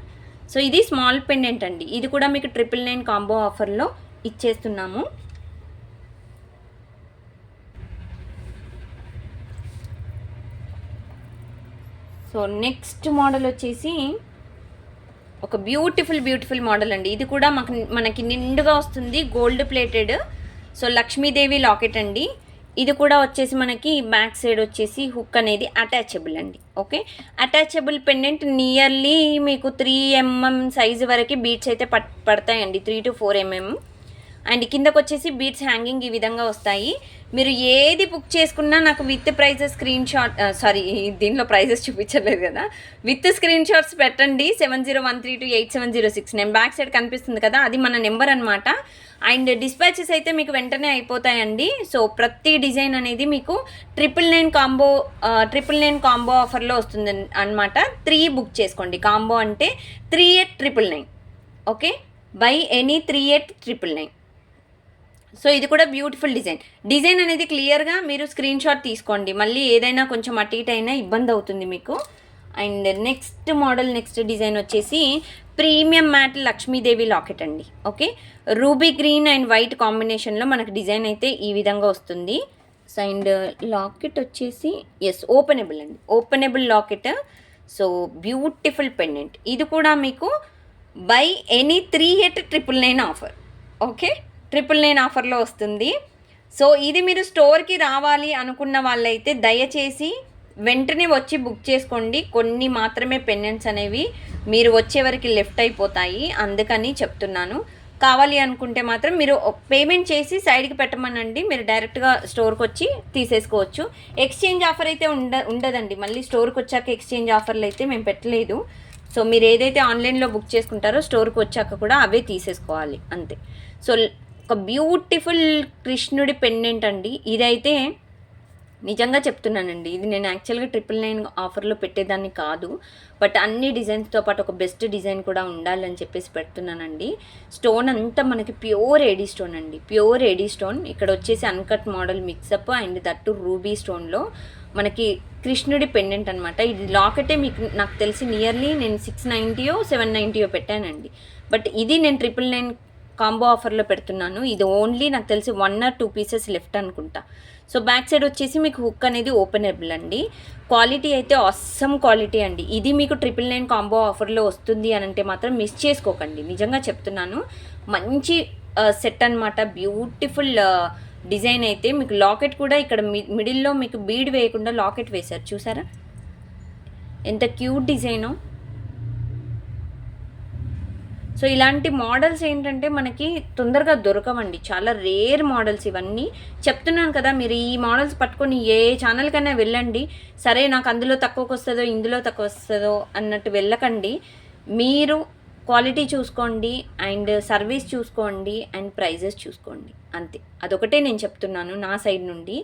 సో ఇది స్మాల్ పెండెంట్ అండి. ఇది కూడా మీకు 999 కాంబో ఆఫర్లో ఇచ్చేస్తున్నాము. సో నెక్స్ట్ మోడల్ వచ్చేసి ఒక బ్యూటిఫుల్ మోడల్ అండి. ఇది కూడా మనకి నిండుగా వస్తుంది, gold plated. So Lakshmidevi locket అండి. ఇది కూడా వచ్చేసి మనకి బ్యాక్ సైడ్ వచ్చేసి హుక్ అనేది అటాచబుల్ అండి. Okay, attachable pendant. నియర్లీ మీకు 3 mm సైజు వరకు బీట్స్ అయితే పడతాయండి, 3 to 4 mm. అండ్ కిందకు వచ్చేసి బీట్స్ హ్యాంగింగ్ ఈ విధంగా వస్తాయి. మీరు ఏది బుక్ చేసుకున్నా నాకు with prices screenshot, sorry దీనిలో ప్రైజెస్ చూపించలేదు కదా, విత్ స్క్రీన్ షాట్స్ పెట్టండి. 7013287006 నేను బ్యాక్ సైడ్ కనిపిస్తుంది కదా, అది మన నెంబర్ అనమాట. అండ్ డిస్పాచెస్ అయితే మీకు వెంటనే అయిపోతాయండి. సో ప్రతి డిజైన్ అనేది మీకు 999 కాంబో ఆఫర్లో వస్తుంది అనమాట. 3 బుక్ చేసుకోండి. కాంబో అంటే 3899. Okay, by any 3899. సో ఇది కూడా బ్యూటిఫుల్ డిజైన్ అనేది క్లియర్గా మీరు స్క్రీన్ షాట్ తీసుకోండి. మళ్ళీ ఏదైనా కొంచెం అటు ఇటు అయినా ఇబ్బంది అవుతుంది మీకు. And next model, next design వచ్చేసి ప్రీమియం మ్యాట్ లక్ష్మీదేవి లాకెట్ అండి. Okay, ruby green and white కాంబినేషన్లో మనకు డిజైన్ అయితే ఈ విధంగా వస్తుంది. సో అండ్ లాకెట్ వచ్చేసి ఎస్ ఓపెనబుల్ అండి, openable locket. So beautiful pendant. ఇది కూడా మీకు బై ఎనీ 389 ఆఫర్. ఓకే, 999 ఆఫర్లో వస్తుంది. సో ఇది మీరు స్టోర్కి రావాలి అనుకున్న వాళ్ళైతే దయచేసి వెంటనే వచ్చి బుక్ చేసుకోండి. కొన్ని మాత్రమే పెండెంట్స్ అనేవి మీరు వచ్చే వరకు లెఫ్ట్ అయిపోతాయి, అందుకని చెప్తున్నాను. కావాలి అనుకుంటే మాత్రం మీరు పేమెంట్ చేసి సైడ్కి పెట్టమనండి, మీరు డైరెక్ట్గా స్టోర్కి వచ్చి తీసేసుకోవచ్చు. ఎక్స్చేంజ్ ఆఫర్ అయితే ఉండదండి. మళ్ళీ స్టోర్కి వచ్చాక ఎక్స్చేంజ్ ఆఫర్లు అయితే మేము పెట్టలేదు. సో మీరు ఏదైతే ఆన్లైన్లో బుక్ చేసుకుంటారో స్టోర్కి వచ్చాక కూడా అవే తీసేసుకోవాలి అంతే. సో ఒక బ్యూటిఫుల్ కృష్ణుడి పెండెంట్ అండి. ఇదైతే నిజంగా చెప్తున్నానండి, ఇది నేను యాక్చువల్గా 999 ఆఫర్లో పెట్టేదాన్ని కాదు, బట్ అన్ని డిజైన్స్తో పాటు ఒక బెస్ట్ డిజైన్ కూడా ఉండాలని చెప్పేసి పెడుతున్నానండి. స్టోన్ అంతా మనకి ప్యూర్ ఏడీ స్టోన్ అండి, ప్యూర్ ఏడీ స్టోన్. ఇక్కడ వచ్చేసి uncut model mixup and that ruby స్టోన్లో మనకి కృష్ణుడి పెండెంట్ అనమాట. ఇది లాకెటే మీకు నాకు తెలిసి నియర్లీ నేను 690 790 పెట్టానండి, బట్ ఇది నేను 999 కాంబో ఆఫర్లో పెడుతున్నాను. ఇది ఓన్లీ నాకు తెలిసి 1 or 2 పీసెస్ లెఫ్ట్ అనుకుంటా. సో బ్యాక్ సైడ్ వచ్చేసి మీకు హుక్ అనేది ఓపెనబుల్ అండి. క్వాలిటీ అయితే అస్సమ్ క్వాలిటీ అండి. ఇది మీకు 999 కాంబో ఆఫర్లో వస్తుంది అని అంటే మాత్రం మిస్ చేసుకోకండి, నిజంగా చెప్తున్నాను. మంచి సెట్ అనమాట, బ్యూటిఫుల్ డిజైన్ అయితే. మీకు లాకెట్ కూడా ఇక్కడ మిడిల్లో మీకు బీడ్ వేయకుండా లాకెట్ వేశారు, చూసారా ఎంత క్యూట్ డిజైనో. సో ఇలాంటి మోడల్స్ ఏంటంటే మనకి తొందరగా దొరకవండి, చాలా రేర్ మోడల్స్ ఇవన్నీ. చెప్తున్నాను కదా, మీరు ఈ మోడల్స్ పట్టుకొని ఏ ఛానల్కైనా వెళ్ళండి, సరే నాకు అందులో తక్కువకి వస్తుందో ఇందులో తక్కువ వస్తుందో అన్నట్టు వెళ్ళకండి. మీరు క్వాలిటీ చూసుకోండి అండ్ సర్వీస్ చూసుకోండి అండ్ ప్రైజెస్ చూసుకోండి అంతే. అదొకటే నేను చెప్తున్నాను నా సైడ్ నుండి.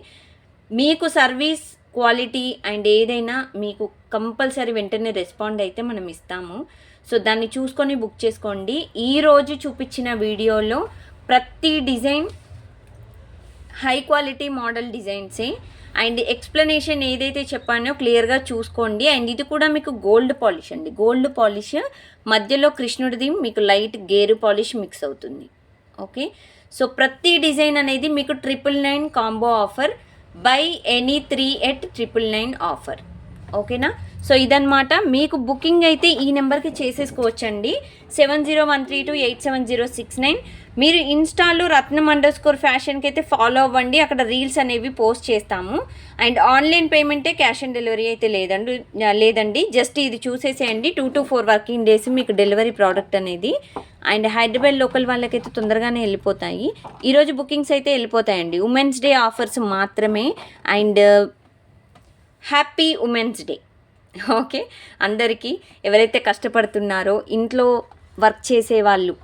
మీకు సర్వీస్ క్వాలిటీ అండ్ ఏదైనా మీకు కంపల్సరీ వెంటనే రెస్పాండ్ అయితే మనం ఇస్తాము. సో దాన్ని చూసుకొని బుక్ చేసుకోండి. ఈరోజు చూపించిన వీడియోలో ప్రతి డిజైన్ హై క్వాలిటీ మోడల్ డిజైన్సే అండ్ ఎక్స్ప్లెనేషన్ ఏదైతే చెప్పానో క్లియర్గా చూసుకోండి. అండ్ ఇది కూడా మీకు గోల్డ్ పాలిష్ అండి, గోల్డ్ పాలిష్ మధ్యలో కృష్ణుడిది మీకు లైట్ గేరు పాలిష్ మిక్స్ అవుతుంది. ఓకే, సో ప్రతి డిజైన్ అనేది మీకు 999 combo offer, buy any 3 at 999 offer. ఓకేనా, సో ఇదన్నమాట. మీకు బుకింగ్ అయితే ఈ నెంబర్కి చేసేసుకోవచ్చండి, 7013287069. మీరు ఇన్స్టాలో రత్నం_ఫ్యాషన్కి అయితే ఫాలో అవ్వండి, అక్కడ రీల్స్ అనేవి పోస్ట్ చేస్తాము. అండ్ ఆన్లైన్ పేమెంటే, క్యాష్ ఆన్ డెలివరీ అయితే లేదండి. జస్ట్ ఇది చూసేసేయండి, 2 to 4 వర్కింగ్ డేస్ మీకు డెలివరీ ప్రోడక్ట్ అనేది. అండ్ హైదరాబాద్ లోకల్ వాళ్ళకైతే తొందరగానే వెళ్ళిపోతాయి. ఈరోజు బుకింగ్స్ అయితే వెళ్ళిపోతాయండి. ఉమెన్స్ డే ఆఫర్స్ మాత్రమే. And happy women's day. Okay, అందరికీ ఎవరైతే కష్టపడుతున్నారో ఇంట్లో వర్క్ చేసేవాళ్ళు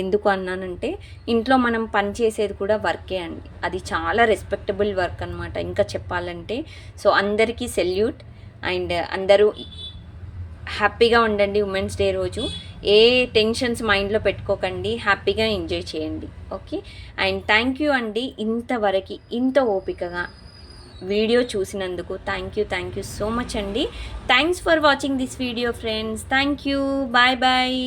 ఎందుకు అన్నానంటే, ఇంట్లో మనం పని చేసేది కూడా వర్కే అండి, అది చాలా రెస్పెక్టబుల్ వర్క్ అనమాట ఇంకా చెప్పాలంటే. సో అందరికీ సెల్యూట్. అండ్ అందరూ హ్యాపీగా ఉండండి ఉమెన్స్ డే రోజు. ఏ టెన్షన్స్ మైండ్లో పెట్టుకోకండి, హ్యాపీగా ఎంజాయ్ చేయండి. ఓకే, అండ్ థ్యాంక్ యూ అండి ఇంతవరకు ఇంత ఓపికగా వీడియో చూసినందుకు. థ్యాంక్ యూ సో మచ్ అండి. Thanks for watching this video friends. Thank you, bye bye.